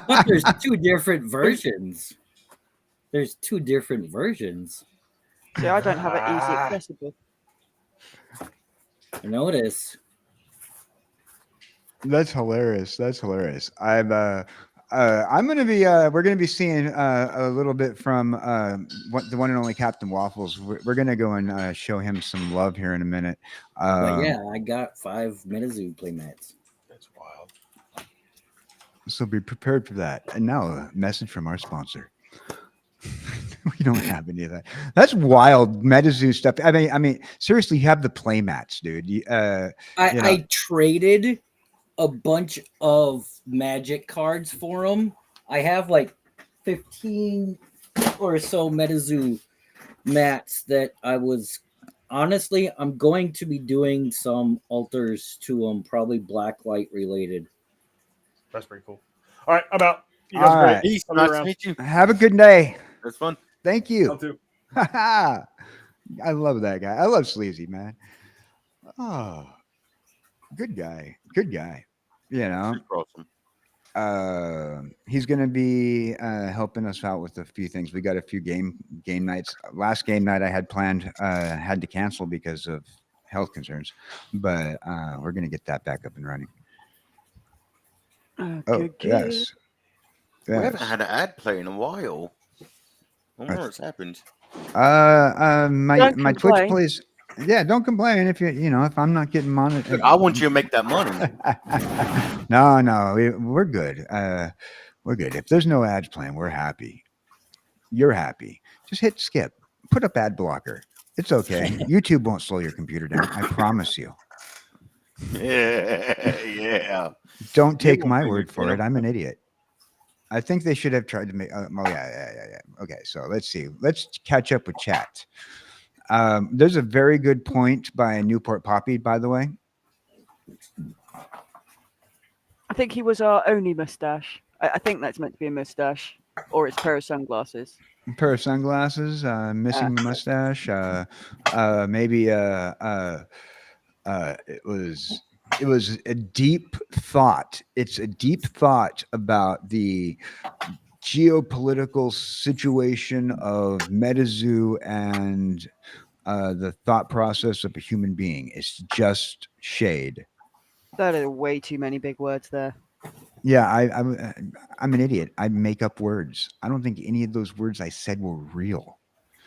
But there's two different versions. There's two different versions. See, I don't have it easy accessible. I notice. That's hilarious. I'm gonna be we're gonna be seeing a little bit from the one and only Captain Waffles. We're gonna go and show him some love here in a minute. But yeah, I got 5 MetaZoo playmats. That's wild. So be prepared for that. And now a message from our sponsor. We don't have any of that. That's wild MetaZoo stuff. I mean, seriously, you have the play mats, dude. I traded a bunch of magic cards for them. I have like 15 or so MetaZoo mats that I was honestly, I'm going to be doing some altars to them, probably blacklight related. That's pretty cool. All right, I'm out. You guys All are great. right. Peace. I'll be Nice to around. meet you. Have a good day. That's fun. Thank Y'all you. too. I love that guy. I love Sleazy, man. Oh, good guy. Good guy. You know, Super awesome. he's going to be helping us out with a few things. We got a few game nights. Last game night I had planned had to cancel because of health concerns, but we're going to get that back up and running. Oh, Good. yes. We haven't Yes. had an ad play in a while. I wonder what's happened. My Don't Twitch complain. plays. Yeah, don't complain if if I'm not getting monitored. I want you to make that money. No, we're good. We're good. If there's no ads playing, we're happy. You're happy. Just hit skip. Put up ad blocker. It's okay. YouTube won't slow your computer down. I promise you. Yeah. Don't take won't my bring word it for down. it. I'm an idiot. I think they should have tried to make. Oh yeah. Okay, so let's see. Let's catch up with chat. There's a very good point by Newport Poppy, by the way. I think he was our only mustache. I think that's meant to be a mustache, or it's a pair of sunglasses. Pair of sunglasses, missing the mustache. Maybe it was a deep thought. It's a deep thought about the geopolitical situation of MetaZoo and the thought process of a human being. It's just shade. That are way too many big words there. Yeah, I'm an idiot. I make up words. I don't think any of those words I said were real.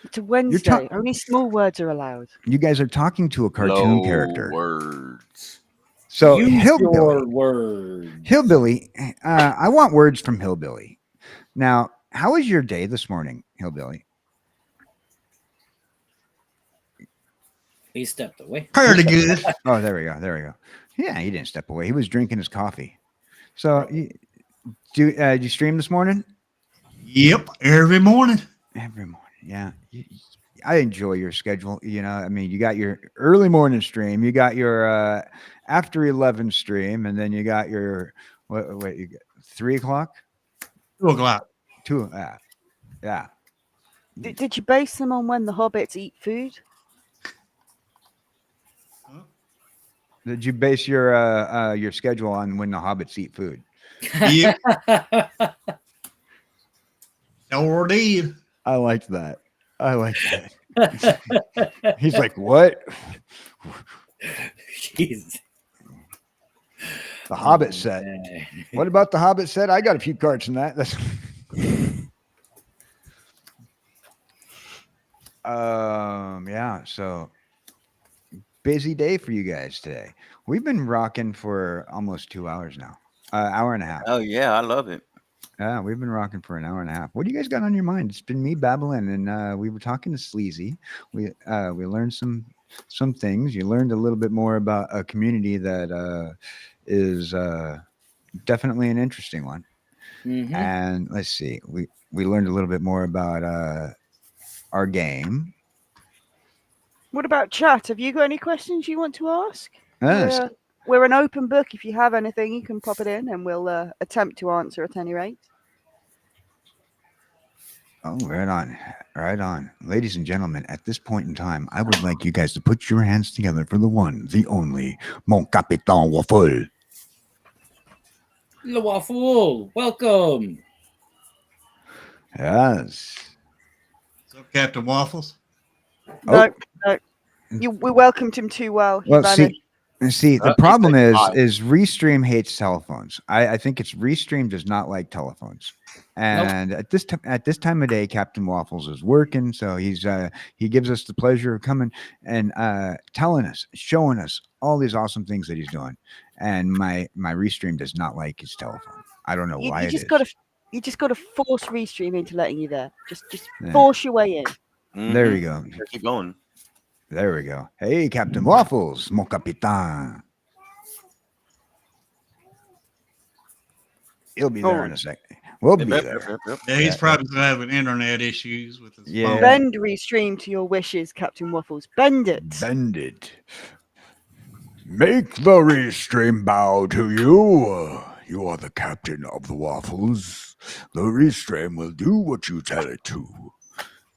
It's a Wednesday. Only small words are allowed. You guys are talking to a cartoon character. Words. So Use Hillbilly, your words. Hillbilly, I want words from Hillbilly. Now, how was your day this morning, Hillbilly? He stepped away. Pretty good. Oh, there we go. Yeah, he didn't step away. He was drinking his coffee. So, did you stream this morning? Yep, every morning. Every morning, yeah. I enjoy your schedule. I mean, you got your early morning stream, you got your after 11 stream, and then you got your what you got 3 o'clock, 2 o'clock. 2. Yeah. Did you base them on when the hobbits eat food? Did you base your schedule on when the hobbits eat food? Yep, sure did. I liked that. He's like, what? Jeez. The Hobbit set. Man. What about the Hobbit set? I got a few cards in that. That's yeah, so busy day for you guys today. We've been rocking for almost 2 hours now. Hour and a half. Oh yeah, I love it. Yeah, we've been rocking for an hour and a half. What do you guys got on your mind? It's been me babbling, and we were talking to Sleazy. We learned some things. You learned a little bit more about a community that is definitely an interesting one. Mhm. And let's see, we learned a little bit more about our game. What about chat? Have you got any questions you want to ask? Yes. We're an open book. If you have anything, you can pop it in, and we'll attempt to answer at any rate. Oh, right on. Ladies and gentlemen, at this point in time, I would like you guys to put your hands together for the one, the only, Mon Capitan Waffle. Le Waffle, welcome. Yes. What's up, Captain Waffles? No. We welcomed him too well. He Well, vanished. see, the He's problem like is five. Restream hates telephones. I think it's Restream does not like telephones. And at this time of day, Captain Waffles is working, so he gives us the pleasure of coming and telling us, showing us all these awesome things that he's doing. And my Restream does not like his telephone. I don't know why You it just is. You just got to force Restream into letting you there. Just Yeah. force your way in. There we go. Keep going. There we go. Hey, Captain Waffles, mon capitaine. He'll be there in a second. We'll be there. Yeah, he's probably having internet issues with his Yeah. phone. Bend Restream to your wishes, Captain Waffles. Bend it. Bend it. Make the Restream bow to you. You are the captain of the Waffles. The Restream will do what you tell it to.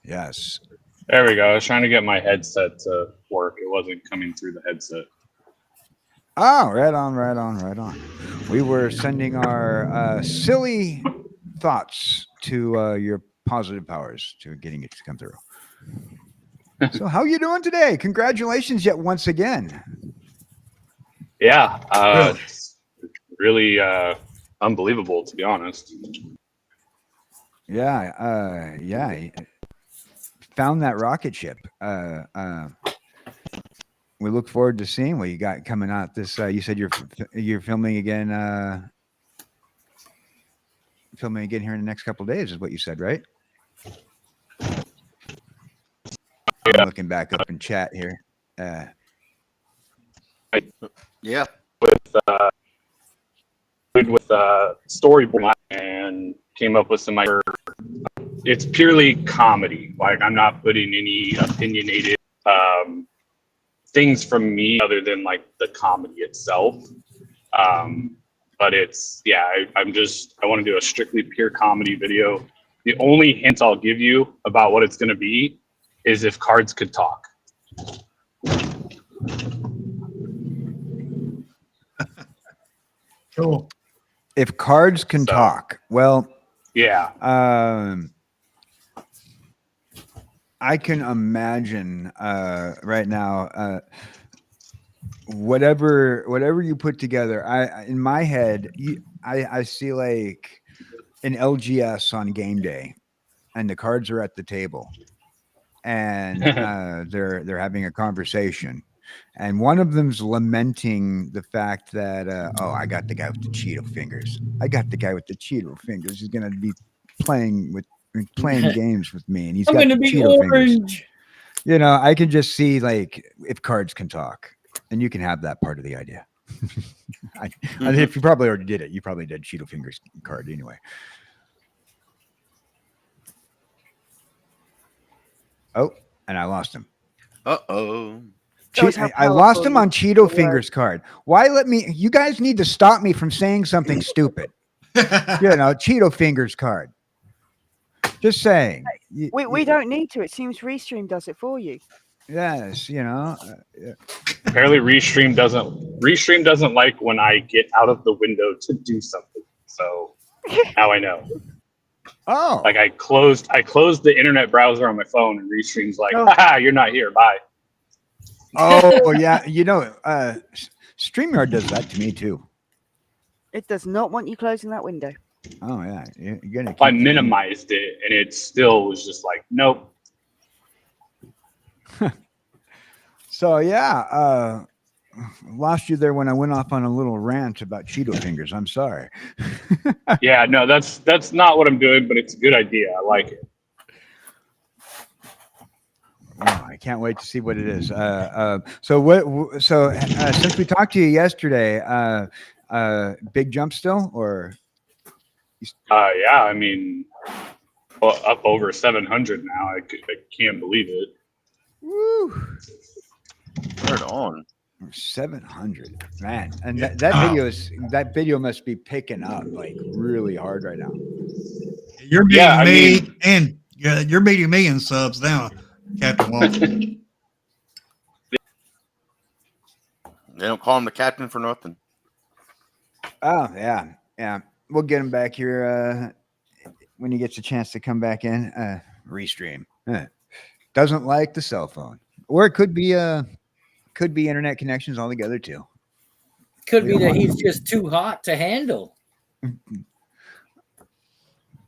Yes. There we go. I was trying to get my headset to work. It wasn't coming through the headset. Oh, right on. We were sending our silly thoughts to your positive powers to getting it to come through. So how you doing today? Congratulations yet once again. Yeah, Really? it's really unbelievable, to be honest. Yeah. Found that rocket ship. We look forward to seeing what you got coming out. This you said you're filming again. Filming again here in the next couple of days is what you said, right? I'm looking back up in chat here. Yeah. With storyboard and came up with some ideas. It's purely comedy. Like, I'm not putting any opinionated things from me other than like the comedy itself. But it's, yeah, I want to do a strictly pure comedy video. The only hint I'll give you about what it's going to be is if cards could talk. Cool. If cards can talk, well, yeah. I can imagine right now whatever you put together. In my head, I see like an LGS on game day, and the cards are at the table, and they're having a conversation. And one of them's lamenting the fact that, I got the guy with the Cheeto fingers. I got the guy with the Cheeto fingers. He's going to be playing games with me. And he's got the Cheeto fingers. You know, I can just see, like, if cards can talk. And you can have that part of the idea. If you probably already did it, you probably did Cheeto fingers card anyway. Oh, and I lost him. Uh-oh. I lost him on Cheeto Fingers card. Why let me? You guys need to stop me from saying something stupid. Cheeto Fingers card. Just saying. We don't need to. It seems Restream does it for you. Yes, Apparently, Restream doesn't like when I get out of the window to do something. So now I know. Oh, like I closed the internet browser on my phone, and Restream's like, "Haha, you're not here. Bye." Oh yeah, StreamYard does that to me too. It does not want you closing that window. Oh yeah, you're gonna. I minimized it, and it still was just like, nope. So yeah, lost you there when I went off on a little rant about Cheeto Fingers. I'm sorry. Yeah, no, that's not what I'm doing, but it's a good idea. I like it. Oh, I can't wait to see what it is. So since we talked to you yesterday, big jump still, or? Yeah, I mean, up over 700 now. I can't believe it. Woo! Right on. 700, man, and that video must be picking up like really hard right now. You're beating you're beating me in subs now, Captain Walker. They don't call him the captain for nothing. Oh yeah. We'll get him back here when he gets a chance to come back in. Restream doesn't like the cell phone, or it could be internet connections altogether too. Could be that he's just too hot to handle.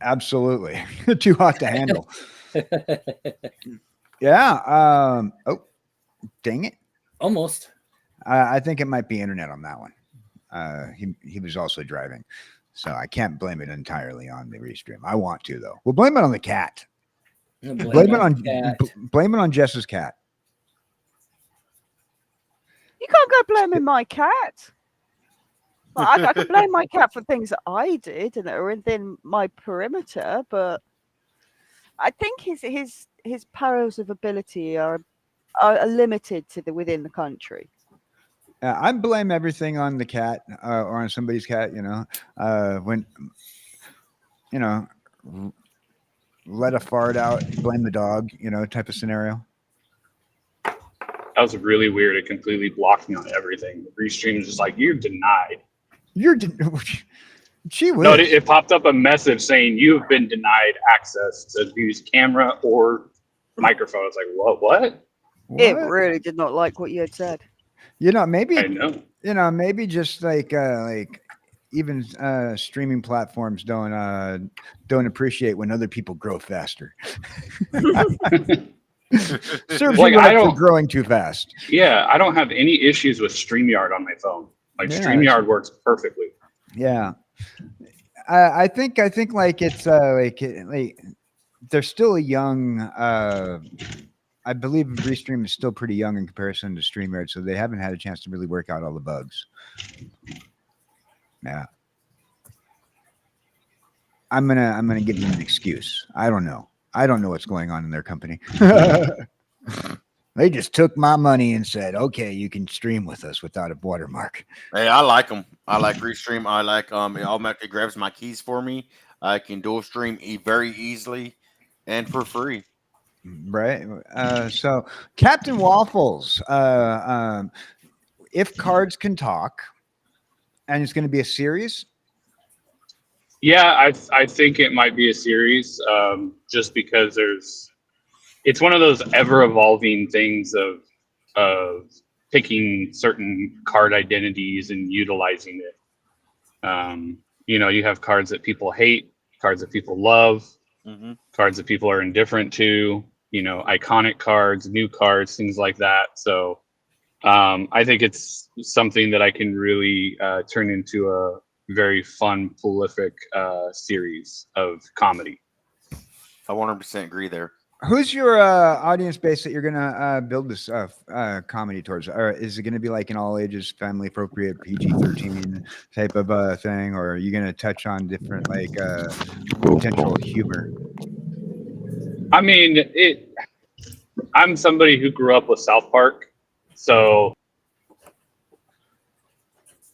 Absolutely, too hot to handle. Yeah. Oh, dang it! Almost. I think it might be internet on that one. He was also driving, So I can't blame it entirely on the restream. I want to though. We'll blame it on the cat. Blame it on blame it on Jess's cat. You can't go blaming my cat. Like, I can blame my cat for things that I did and that are within my perimeter, but I think his powers of ability are limited to within the country. I blame everything on the cat or on somebody's cat. When let a fart out, blame the dog. Type of scenario. That was really weird. It completely blocked me on everything. The restream is just like, you're denied. She will. No, it popped up a message saying you have been denied access to use camera or microphone. It's like, what? It really did not like what you had said. Maybe I know. Maybe just like even streaming platforms don't appreciate when other people grow faster. Serves Like, you right for growing too fast. Yeah, I don't have any issues with StreamYard on my phone. Like StreamYard works perfectly. Yeah, I think like it's like they're still a young. I believe Restream is still pretty young in comparison to StreamYard, so they haven't had a chance to really work out all the bugs. Yeah, I'm gonna give them an excuse. I don't know what's going on in their company. They just took my money and said, "Okay, you can stream with us without a watermark." Hey, I like them. I like Restream. I like it automatically grabs my keys for me. I can dual stream very easily and for free. Right. So Captain Waffles, if cards can talk, and it's going to be a series. Yeah, I think it might be a series, just because it's one of those ever evolving things of picking certain card identities and utilizing it. You have cards that people hate, cards that people love, cards that people are indifferent to. Iconic cards, new cards, things like that. So I think it's something that I can really turn into a very fun, prolific series of comedy. I 100% agree there. Who's your audience base that you're gonna build this comedy towards? Or is it gonna be like an all ages, family appropriate, PG-13 type of thing, or are you gonna touch on different like potential humor? I mean, I'm somebody who grew up with South Park, so.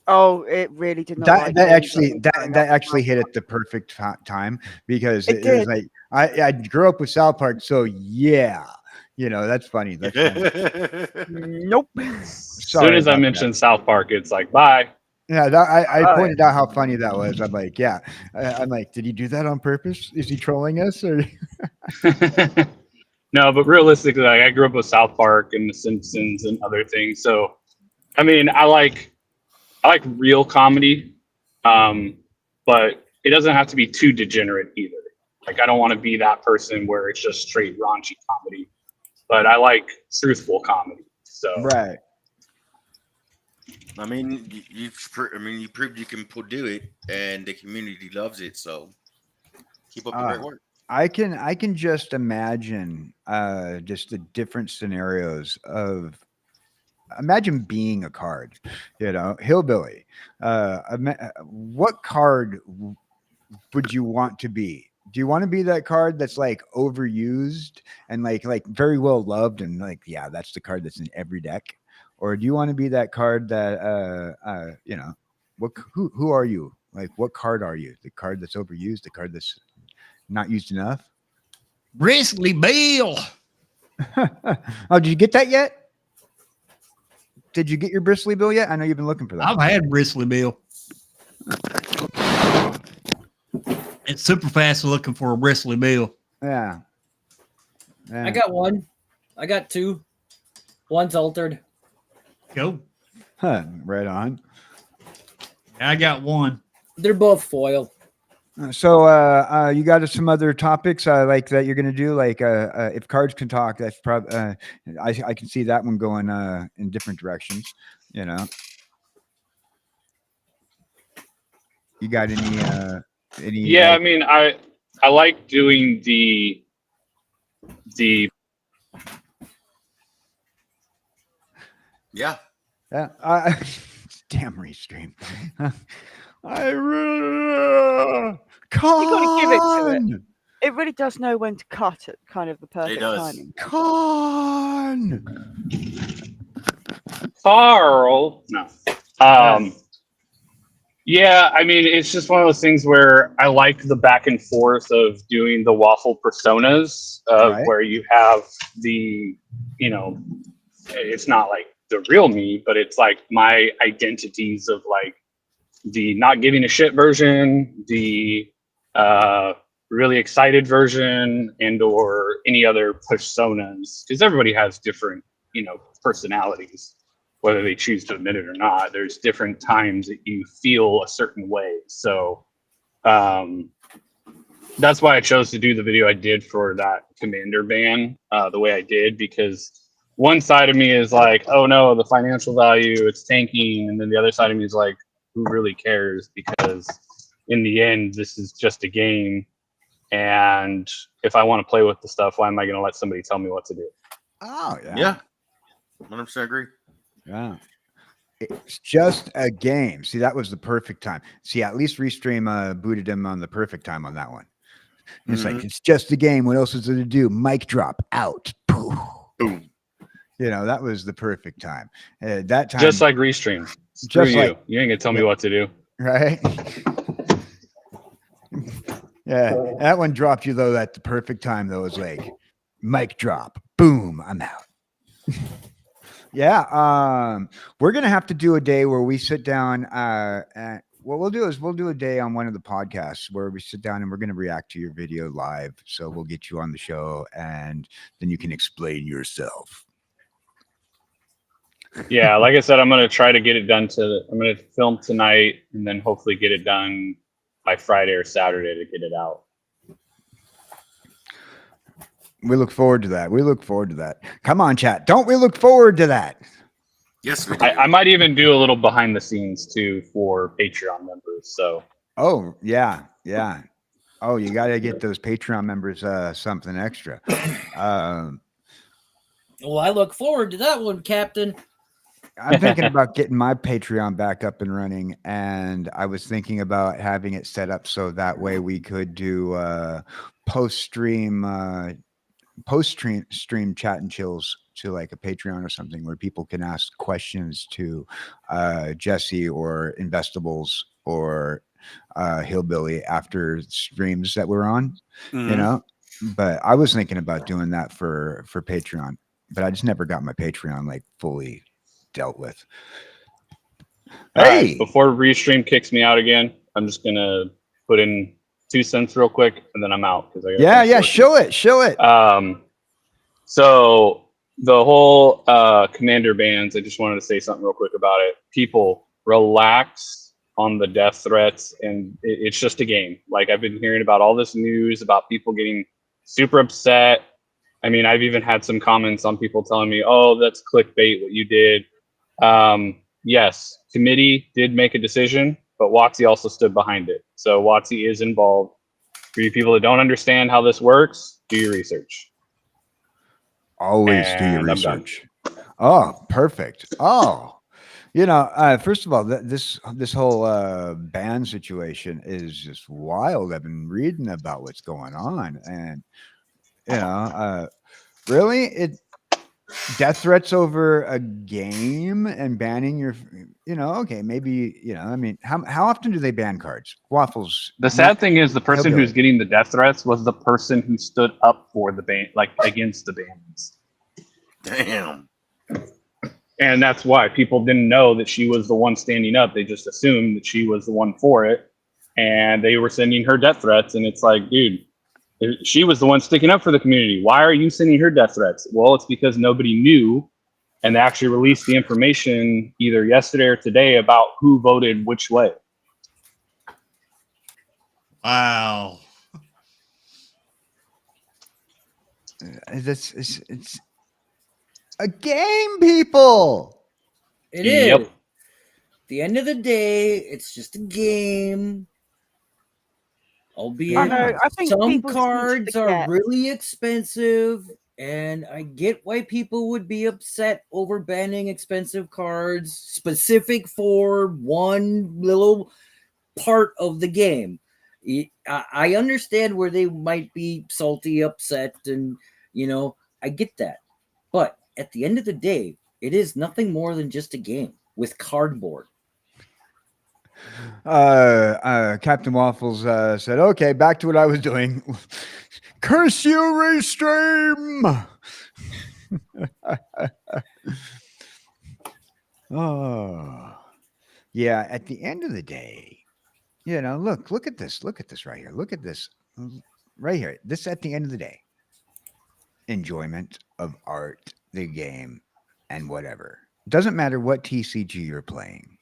Oh, it really did not. That actually hit at the perfect time because it was like I grew up with South Park, so yeah, that's funny. That's funny. Nope. As soon as I mentioned South Park, it's like bye. Yeah, I pointed out how funny that was. I'm like, yeah. I'm like, did he do that on purpose? Is he trolling us? Or? No, but realistically, like, I grew up with South Park and The Simpsons and other things. So, I mean, I like real comedy, but it doesn't have to be too degenerate either. Like, I don't want to be that person where it's just straight raunchy comedy, but I like truthful comedy. So, right. I mean, you proved you can do it, and the community loves it. So, keep up the great work. I can just imagine just the different scenarios of. Imagine being a card, hillbilly. What card would you want to be? Do you want to be that card that's like overused and like very well loved and like, yeah, that's the card that's in every deck? Or do you want to be that card that who are you? Like, what card are you? The card that's overused, the card that's not used enough? Bristly Bill. Oh, did you get that yet? Did you get your Bristly Bill yet? I know you've been looking for that. I've had Bristly Bill. It's super fast looking for a Bristly Bill. Yeah. I got one. I got two. One's altered. Go. Huh, right on. I got one. They're both foil. So you got some other topics like that you're gonna do, like if cards can talk. That's probably I can see that one going in different directions. You got any? Yeah, I mean, I like doing the Yeah. Yeah. Damn restream. I really You got to give it to it. con It really does know when to cut at kind of the perfect does. timing. con. Carl. No. Yeah, I mean, it's just one of those things where I like the back and forth of doing the waffle personas of Right. where you have the, you know, it's not like the real me, but it's like my identities of like the not giving a shit version, the uh, really excited version, and or any other personas, because everybody has different, you know, personalities, whether they choose to admit it or not. There's different times that you feel a certain way. So that's why I chose to do the video I did for that commander ban the way I did, because one side of me is like, oh no, the financial value, it's tanking. And then the other side of me is like, who really cares? Because in the end, this is just a game. And if I want to play with the stuff, why am I going to let somebody tell me what to do? Oh yeah. Yeah. 100% agree. Yeah. It's just a game. See, that was the perfect time. See, at least Restream booted him on the perfect time on that one. It's like, it's just a game. What else is there to do? Mic drop out. Boom. You know, that was the perfect time. That time, Just like Restream. Screw Just you. like- You ain't going to tell me what to do. right? Yeah, that one dropped you though at the perfect time. Though, it was like mic drop, boom, I'm out. Yeah, we're gonna have to do a day where we sit down. And what we'll do is we'll do a day on one of the podcasts where we sit down and we're gonna react to your video live. So we'll get you on the show, and then you can explain yourself. Yeah, like I said, I'm gonna try to get it done I'm gonna film tonight and then hopefully get it done by Friday or Saturday to get it out. We look forward to that. We look forward to that. Come on, chat. Don't we look forward to that? Yes, we do. I might even do a little behind the scenes too for Patreon members. So Oh, yeah, yeah. Oh, you got to get those Patreon members something extra. Well, I look forward to that one, Captain. I'm thinking about getting my Patreon back up and running, and I was thinking about having it set up so that way we could do post-stream chat and chills to like a Patreon or something where people can ask questions to Jesse or Investables or Hillbilly after streams that we're on, you know. But I was thinking about doing that for Patreon, but I just never got my Patreon like fully dealt with. all Hey, right, before Restream kicks me out again, I'm just gonna put in 2 cents real quick and then I'm out because I yeah, show it. So the whole commander bans, I just wanted to say something real quick about it. People, relax on the death threats, and it's just a game. Like, I've been hearing about all this news about people getting super upset. I mean, I've even had some comments on people telling me, oh, that's clickbait what you did. Yes, committee did make a decision, but WotC also stood behind it. So WotC is involved. For you people that don't understand how this works, do your research. Always do your And I'm done. research. Oh, perfect. Oh, you know, first of all, this whole ban situation is just wild. I've been reading about what's going on, and you know, really, death threats over a game and banning your, you know, okay, maybe, you know, I mean, how often do they ban cards? Waffles. The sad thing is the person Hillbilly. who's getting the death threats was the person who stood up for the ban, like against the bans. Damn. And that's why people didn't know that she was the one standing up. They just assumed that she was the one for it. And they were sending her death threats. And it's like, dude, she was the one sticking up for the community. Why are you sending her death threats? Well, it's because nobody knew. And they actually released the information either yesterday or today about who voted which way. Wow. It's a game, people. It is. Yep. At the end of the day, it's just a game. Albeit know. I think some people seem to cards are forget. really expensive, and I get why people would be upset over banning expensive cards specific for one little part of the game. I understand where they might be salty, upset, and I get that. But at the end of the day, it is nothing more than just a game with cardboard. Captain Waffles said, "Okay, back to what I was doing. Curse you, Restream." Oh, yeah. At the end of the day, look at this. Look at this right here. Look at this right here. This at the end of the day, enjoyment of art, the game, and whatever. Doesn't matter what TCG you're playing.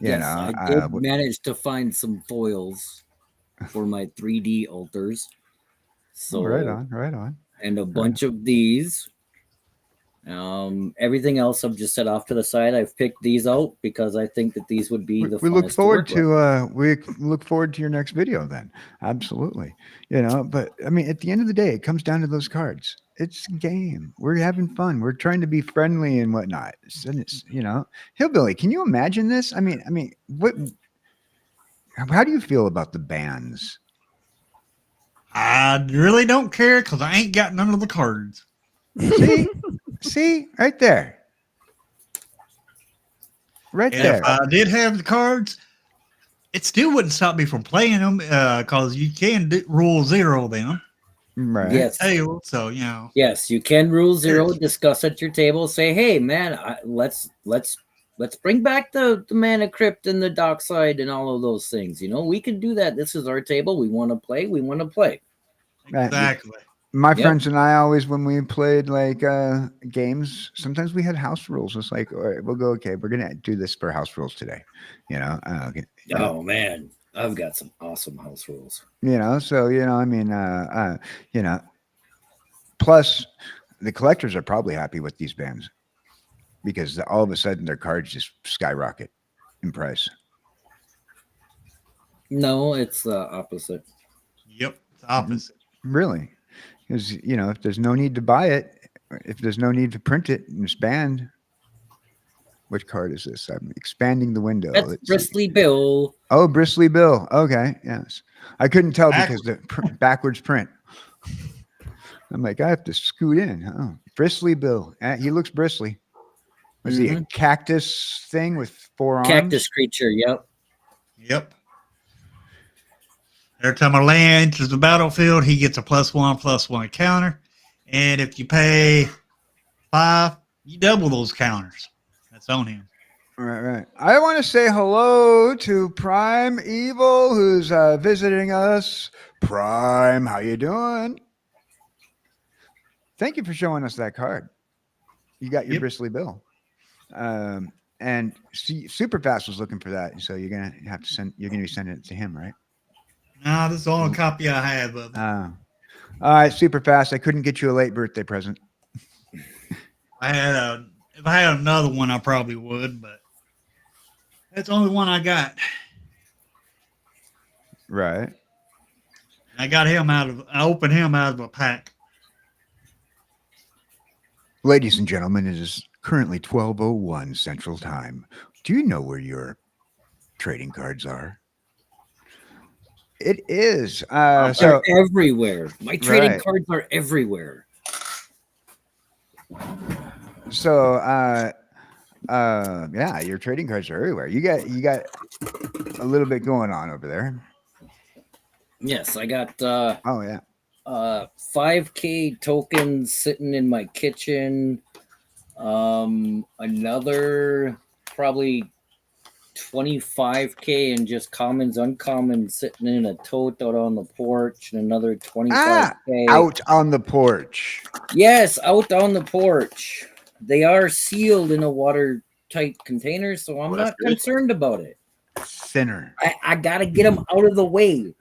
Yes, I did manage to find some foils for my 3D altars. So right on. And a bunch of these. Everything else I've just set off to the side. I've picked these out because I think that these would be the we look funnest forward to work with. we look forward to your next video then. Absolutely. But I mean, at the end of the day, it comes down to those cards. It's a game. We're having fun. We're trying to be friendly and whatnot. Hillbilly, can you imagine this? I mean, how do you feel about the bans? I really don't care because I ain't got none of the cards. See, right there. Right And there. if I did have the cards, it still wouldn't stop me from playing them because you can rule 0 them. Right. Yes. So Yes, you can rule 0. Discuss at your table. Say, hey, man, let's bring back the Mana Crypt and the Dockside and all of those things. We can do that. This is our table. We want to play. We want to play. Exactly. My friends and I always, when we played like games, sometimes we had house rules. It's like, all right, we'll go. Okay, we're gonna do this for house rules today. Oh man, I've got some awesome house rules. Plus, the collectors are probably happy with these bans because all of a sudden their cards just skyrocket in price. No, it's the opposite. Yep, it's the opposite. Really? Because if there's no need to buy it, if there's no need to print it and it's banned, which card is this? I'm expanding the window. That's Bristly Bill. Oh, Bristly Bill. Okay, yes. I couldn't tell because the backwards print. I'm like, I have to scoot in. Oh, Bristly Bill. He looks bristly. Was he a cactus thing with 4 arms? Cactus creature. Yep. Every time a land enters the battlefield, he gets a +1/+1 counter. And if you pay 5, you double those counters. That's on him. Right. I want to say hello to Prime Evil, who's visiting us. Prime, how you doing? Thank you for showing us that card. You got your Bristly Bill. And Superfast was looking for that, so you're gonna have to send. You're gonna be sending it to him, right? No, this is the only copy I have of it. All right, Superfast. I couldn't get you a late birthday present. If I had another one, I probably would, but that's the only one I got. Right. I opened him out of a pack. Ladies and gentlemen, it is currently 12:01 Central Time. Do you know where your trading cards are? It is. They're everywhere. My trading cards are everywhere. So, yeah, your trading cards are everywhere. You got a little bit going on over there. Yes, I got. 5K tokens sitting in my kitchen. Another probably 25K and just commons, uncommons sitting in a tote out on the porch, and another 25K out on the porch. Yes, out on the porch. They are sealed in a watertight container, so I'm not concerned about it. Sinner. I gotta get them out of the way.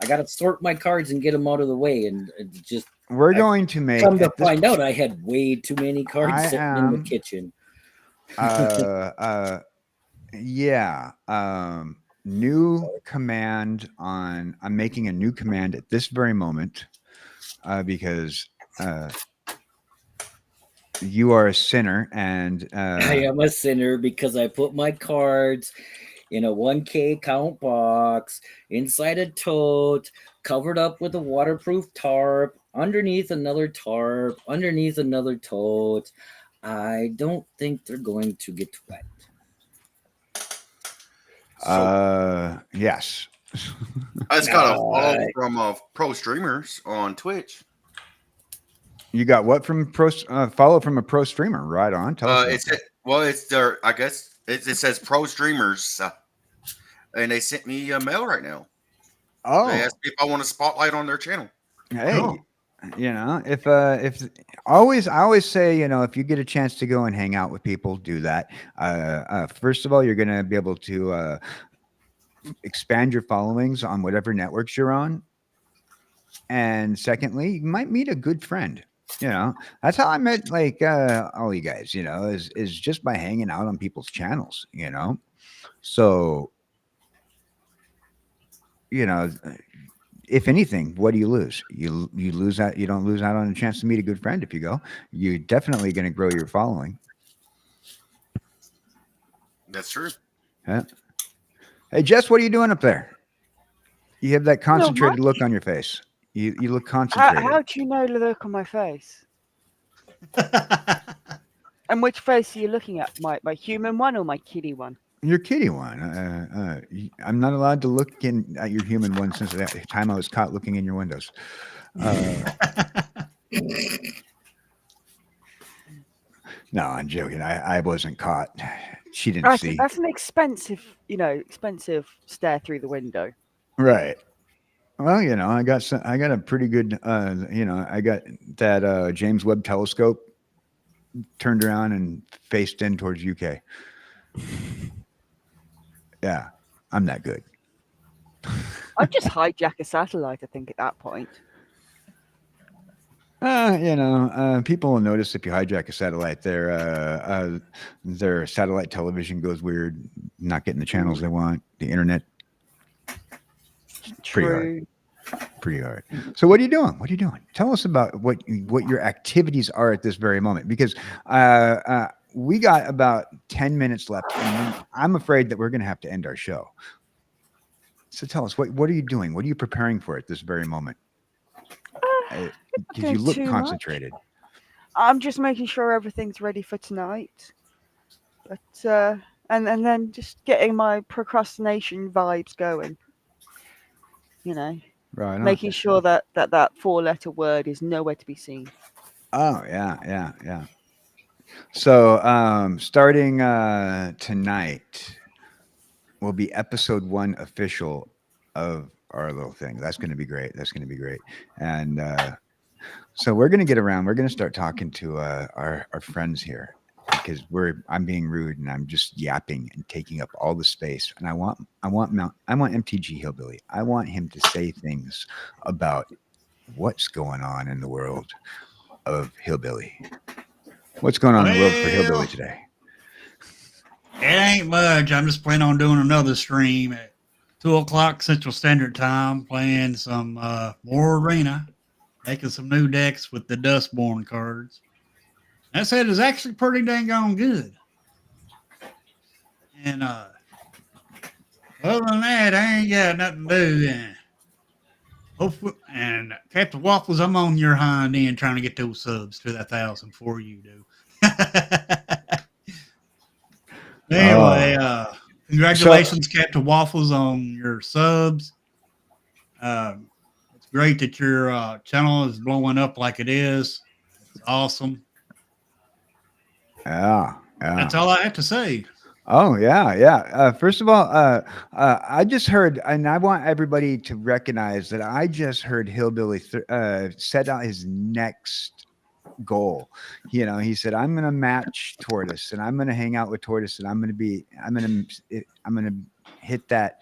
I gotta sort my cards and get them out of the way, and just. We're going to make. Come to find out, I had way too many cards sitting in the kitchen. Yeah. new command on. I'm making a new command at this very moment because you are a sinner, and I am a sinner because I put my cards in a 1K count box inside a tote, covered up with a waterproof tarp, underneath another tarp, underneath another tote. I don't think they're going to get wet. yes. I just got a follow Alright. from pro streamers on Twitch. You got what from pro? Follow from a pro streamer. Right on. Tell us about It's that. well, it's their. I guess it says pro streamers, and they sent me a mail right now. They Oh, asked me if I want a spotlight on their channel. hey. Cool. You know, if I always say, you know, if you get a chance to go and hang out with people, do that. First of all, you're going to be able to expand your followings on whatever networks you're on, and secondly, you might meet a good friend. You know, that's how I met like all you guys. You know, is just by hanging out on people's channels. You know, so you know, if anything, what do you lose? You lose out. You don't lose out on a chance to meet a good friend if you go. You're definitely going to grow your following. That's true. Yeah. Hey, Jess, what are you doing up there? You have that concentrated much. look on your face. You look How concentrated. do you know the look on my face? And which face are you looking at? My human one or my kitty one? Your kitty one. I'm not allowed to look at your human one since the time I was caught looking in your windows. No, I'm joking. I wasn't caught. She didn't see. That's an expensive stare through the window. Right. Well, you know, I got a pretty good, you know, I got that James Webb telescope turned around and faced in towards UK. Yeah, I'm that good. I'd just hijack a satellite, I think, at that point. You know, people will notice if you hijack a satellite, their satellite television goes weird, not getting the channels they want, the internet. True. Pretty hard. So what are you doing? What are you doing? Tell us about what your activities are at this very moment, because we got about 10 minutes left, and I'm afraid that we're going to have to end our show. So tell us, what are you doing? What are you preparing for at this very moment? Because you look concentrated. I'm just making sure everything's ready for tonight. But and then just getting my procrastination vibes going. You know, Right on. making sure that 4-letter word is nowhere to be seen. Oh yeah. So starting tonight will be episode 1 official of our little thing. That's going to be great. And so we're going to get around. We're going to start talking to our friends here, because I'm being rude and I'm just yapping and taking up all the space. And I want MTG Hillbilly. I want him to say things about what's going on in the world of Hillbilly. What's going on in the world for Hillbilly today? It ain't much. I'm just planning on doing another stream at 2:00 Central Standard Time, playing some more Arena, making some new decks with the Dustborn cards. That said, it's actually pretty dang on good. And other than that, I ain't got nothing to do. And Captain Waffles, I'm on your hind end trying to get those subs to 1,000 before you do. Anyway, congratulations, Captain Waffles, on your subs. It's great that your channel is blowing up like it is. It's awesome. Yeah. That's all I have to say. Oh yeah. First of all, I just heard, and I want everybody to recognize that I just heard Hillbilly set out his next goal. You know, he said, "I'm going to match Tortoise, and I'm going to hang out with Tortoise, and I'm going to hit that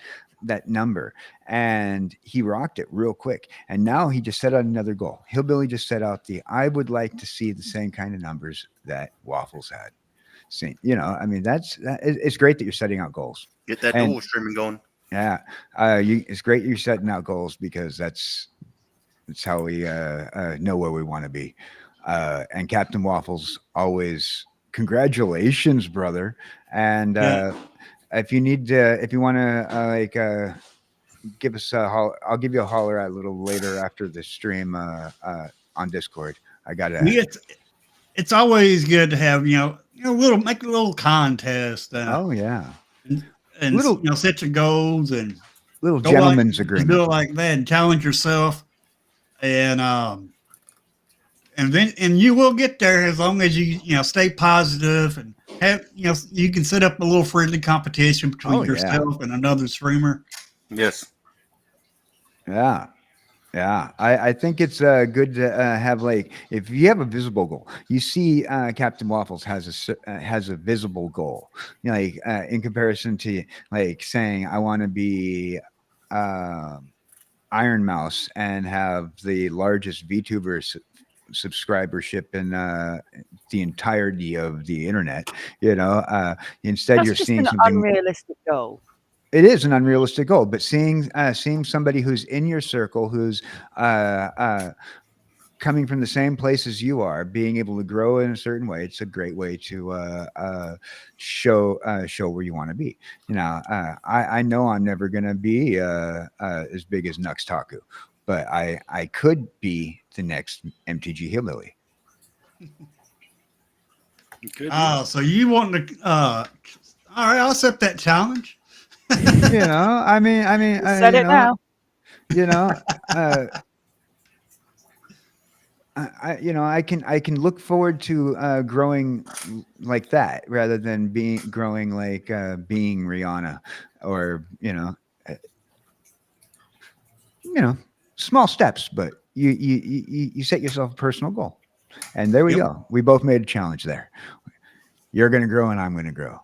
number." And he rocked it real quick. And now he just set out another goal. Hillbilly just set out I would like to see the same kind of numbers that Waffles had. You know, I mean, it's great that you're setting out goals. Get that dual streaming going. Yeah. It's great you're setting out goals because that's how we know where we want to be. And Captain Waffles always congratulations, brother. And Yeah. if you need to, if you want to give us a holler, I'll give you a holler a little later after the stream on Discord. I gotta. Yeah, it's always good to have little make a little contest Oh yeah, and, and little set your goals and little go like gentleman's just do agreement. it like that and challenge yourself and then and you will get there as long as you stay positive and have you can set up a little friendly competition between Oh yeah, yourself and another streamer. Yes. yeah. Yeah, I think it's good to have like if you have a visible goal. You see, Captain Waffles has a visible goal. Like in comparison to like saying I want to be uh, Iron Mouse and have the largest VTuber subscribership in the entirety of the internet. Instead That's you're just seeing an something. unrealistic goal. It is an unrealistic goal, but seeing somebody who's in your circle, who's coming from the same place as you are, being able to grow in a certain way, it's a great way to show where you want to be. I know I'm never going to be as big as Nux Taku, but I could be the next MTG Hillbilly. Good. So you want to all right, I'll accept that challenge. I mean, You said it now. you know, uh, I can look forward to growing like that rather than being growing like being Rihanna or uh, you know small steps, but you set yourself a personal goal, and there we Yep. go. We both made a challenge there. You're going to grow, and I'm going to grow,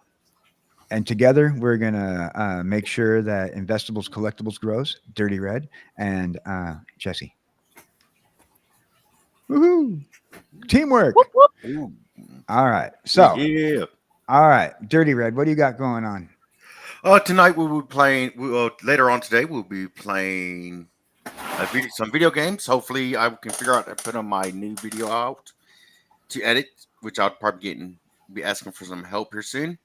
and together we're going to make sure that Investables Collectibles grows. Dirty Red and Jesse. Woohoo! Teamwork. Whoop, whoop. Ooh. All right. So, Yeah. all right, Dirty Red, what do you got going on? Tonight we will be playing. Later on today we'll be playing some video games. Hopefully, I can figure out to put on my new video out to edit, which I'll probably be asking for some help here soon.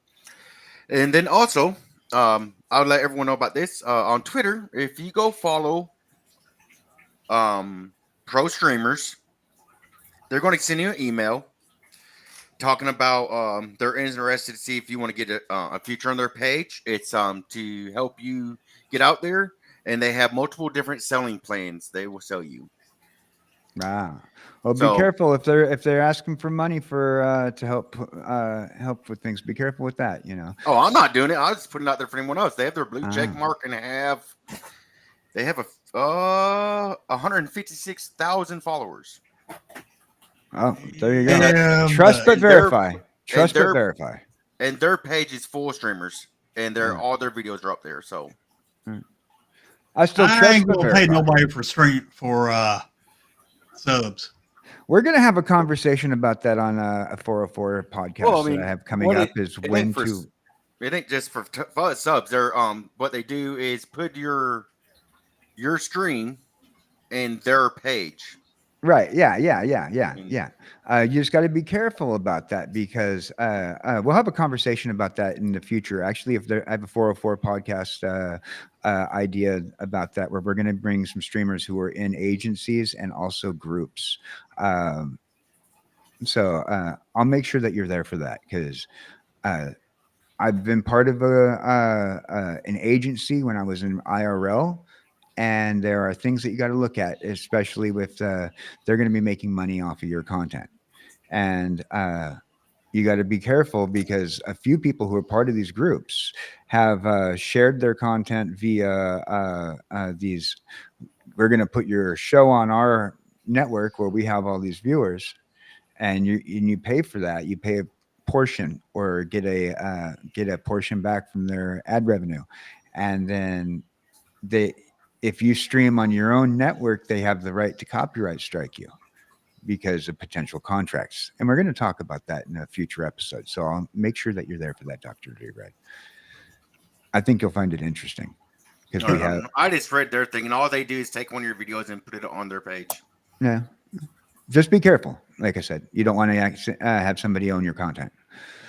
And then also, I'll let everyone know about this on Twitter. If you go follow pro streamers, they're going to send you an email talking about they're interested to see if you want to get a feature on their page. It's to help you get out there, and they have multiple different selling plans they will sell you. Ah, well, be So, careful if they're asking for money for to help with things. Be careful with that. oh, I'm not doing it. I was just putting it out there for anyone else. They have their blue check Ah. mark and they have 156,000 followers. Oh, there you go. Yeah, Trust but and they're- verify. Trust but they're- verify. And their page is full of streamers, and Yeah. all their videos are up there. So, I still I trust ain't but gonna pay verify. nobody for subs. We're gonna have a conversation about that on a 404 podcast Well, I mean, that I have coming what up. it- Is it when ain't for to. it ain't just for subs. They're what they do is put your stream in their page. Right. Yeah. Mm. You just got to be careful about that because we'll have a conversation about that in the future. Actually, I have a 404 podcast idea about that where we're going to bring some streamers who are in agencies and also groups. So I'll make sure that you're there for that because I've been part of an agency when I was in IRL. And there are things that you got to look at, especially with they're going to be making money off of your content, and you got to be careful because a few people who are part of these groups have shared their content via these. We're going to put your show on our network where we have all these viewers, and you pay for that. You pay a portion or get a portion back from their ad revenue, and then if you stream on your own network, they have the right to copyright strike you because of potential contracts. And we're going to talk about that in a future episode. So I'll make sure that you're there for that, Dr. Dirtyred. I think you'll find it interesting. because No, we no, have no. I just read their thing, and all they do is take one of your videos and put it on their page. yeah. Just be careful. Like I said, you don't want to have somebody own your content.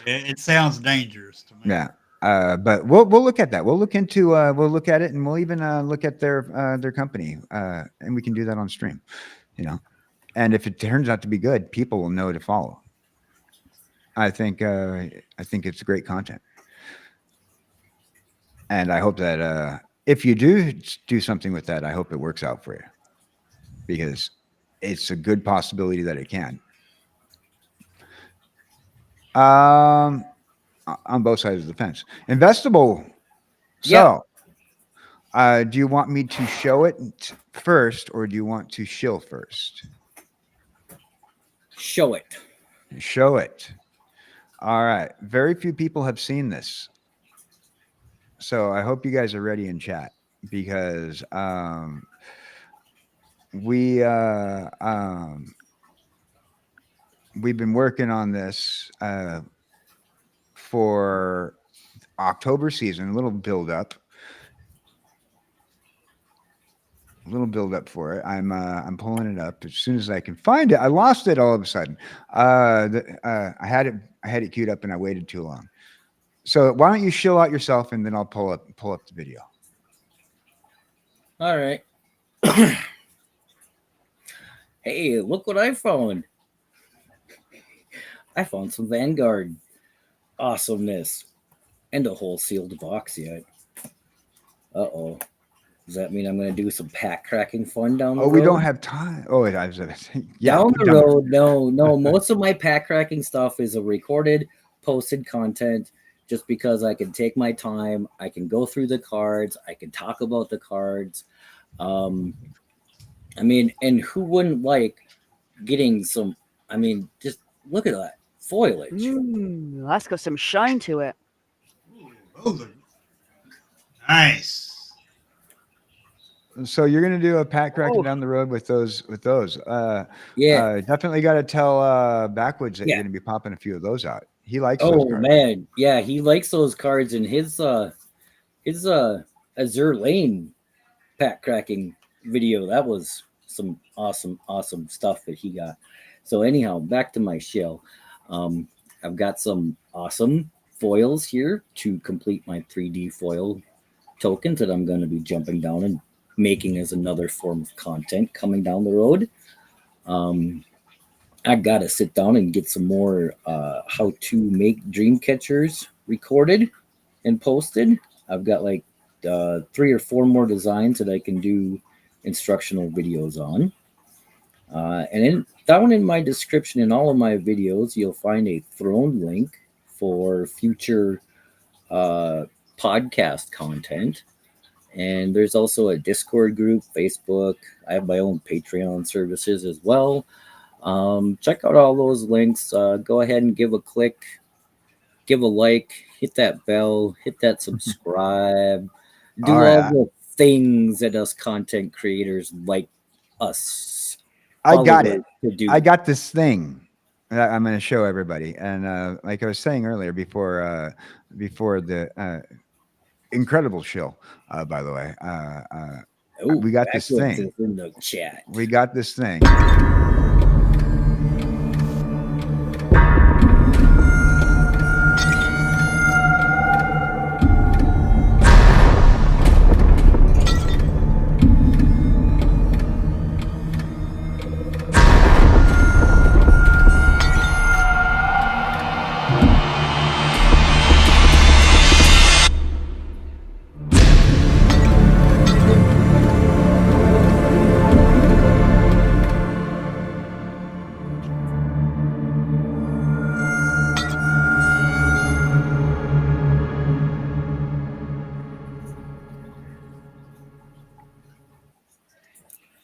It sounds dangerous to me. Yeah. But we'll look at that. We'll look into we'll look at it, and we'll even look at their company, and we can do that on stream. You know, and if it turns out to be good, people will know to follow. I think it's great content, and I hope that if you do something with that, I hope it works out for you, because it's a good possibility that it can. On both sides of the fence, investable. So, do you want me to show it first, or do you want to shill first? Show it. Show it. All right. Very few people have seen this, so I hope you guys are ready in chat, because we we've been working on this for October season. A little build up for it. I'm pulling it up as soon as I can find it. I lost it all of a sudden. I had it queued up and I waited too long. So why don't you shill out yourself, and then I'll pull up the video. All right. Hey, look what I found. I found some Vanguard awesomeness and a whole sealed box yet. Uh-oh. Does that mean I'm going to do some pack cracking fun down the road? Oh, we don't have time. Oh, I was yeah, down the road. No. Most of my pack cracking stuff is a recorded, posted content, just because I can take my time. I can go through the cards. I can talk about the cards. I mean, and who wouldn't like getting some? I mean, just look at that foliage. That's got some shine to it. Ooh, nice. So you're gonna do a pack cracking Oh. down the road with those. Yeah. Definitely got to tell Backwoods that Yeah. you're gonna be popping a few of those out. He likes those Oh cards. man, yeah, he likes those cards in his Azure Lane pack cracking video. That was some awesome stuff that he got. So anyhow, back to my shell. I've got some awesome foils here to complete my 3D foil tokens that I'm going to be jumping down and making as another form of content coming down the road. I got to sit down and get some more how to make dream catchers recorded and posted. I've got like 3 or 4 more designs that I can do instructional videos on. And down in my description in all of my videos, you'll find a thrown link for future podcast content. And there's also a Discord group, Facebook. I have my own Patreon services as well. Check out all those links. Go ahead and give a click, give a like, hit that bell, hit that subscribe. Do all the things that us content creators like us. I got it. I got this thing that I'm going to show everybody. And like I was saying earlier, before the incredible show, by the way, we got this thing. In the chat. We got this thing.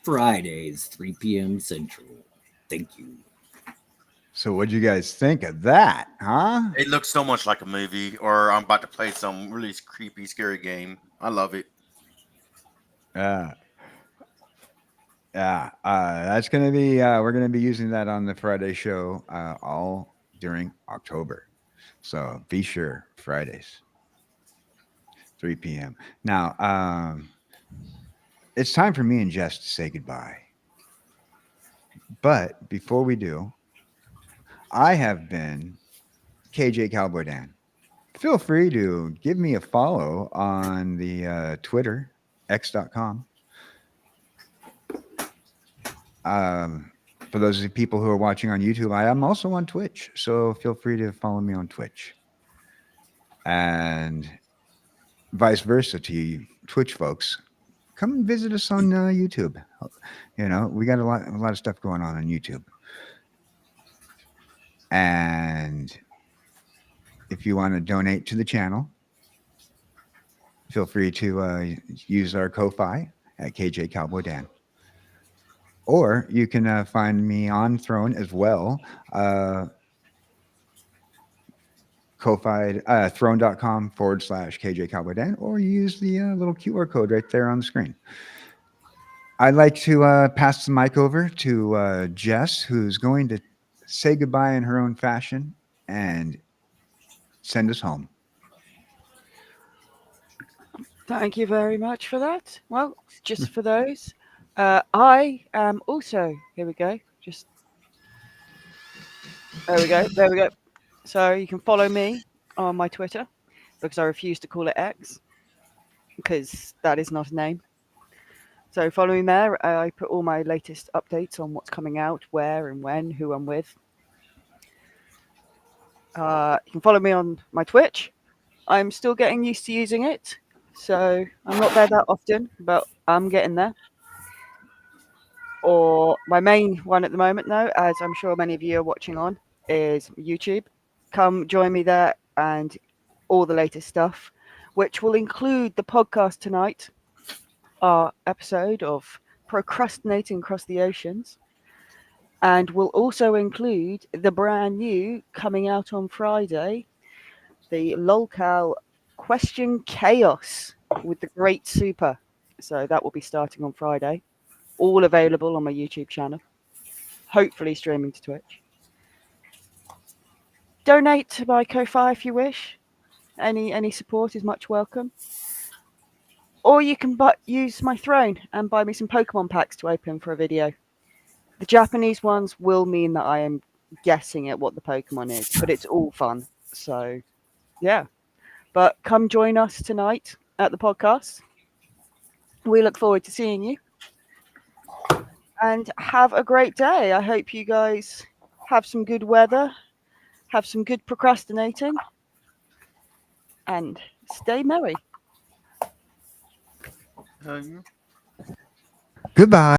Fridays, 3 p.m. Central. Thank you. So what'd you guys think of that, huh? It looks so much like a movie, or I'm about to play some really creepy, scary game. I love it. Yeah. That's gonna be we're gonna be using that on the Friday show all during October. So be sure Fridays. 3 p.m. Now, it's time for me and Jess to say goodbye. But before we do, I have been KJ Cowboy Dan. Feel free to give me a follow on the Twitter, x.com. For those of you people who are watching on YouTube, I am also on Twitch. So feel free to follow me on Twitch. And vice versa to you Twitch folks. Come and visit us on YouTube. You know, we got a lot of stuff going on YouTube. And if you want to donate to the channel, feel free to use our Ko-Fi at KJ Cowboy Dan. Or you can find me on Throne as well. Ko-Fi, throne.com/KJ Cowboy Dan, or you use the little QR code right there on the screen. I'd like to pass the mic over to Jess, who's going to say goodbye in her own fashion and send us home. Thank you very much for that. Well, just for those, I am also. Here we go. Just there we go. There we go. So you can follow me on my Twitter because I refuse to call it X because that is not a name. So follow me there. I put all my latest updates on what's coming out, where and when, who I'm with. You can follow me on my Twitch. I'm still getting used to using it, so I'm not there that often, but I'm getting there. Or my main one at the moment, though, as I'm sure many of you are watching on, is YouTube. Come join me there and all the latest stuff, which will include the podcast tonight, our episode of Procrastinating Across the Oceans, and will also include the brand new coming out on Friday, the LOLCAL Question Chaos with the Great Super. So that will be starting on Friday. All available on my YouTube channel. Hopefully streaming to Twitch. Donate to my Ko-Fi if you wish. Any support is much welcome. Or you can use my Throne and buy me some Pokemon packs to open for a video. The Japanese ones will mean that I am guessing at what the Pokemon is, but it's all fun. So, yeah. But come join us tonight at the podcast. We look forward to seeing you. And have a great day. I hope you guys have some good weather, have some good procrastinating, and stay merry. Goodbye.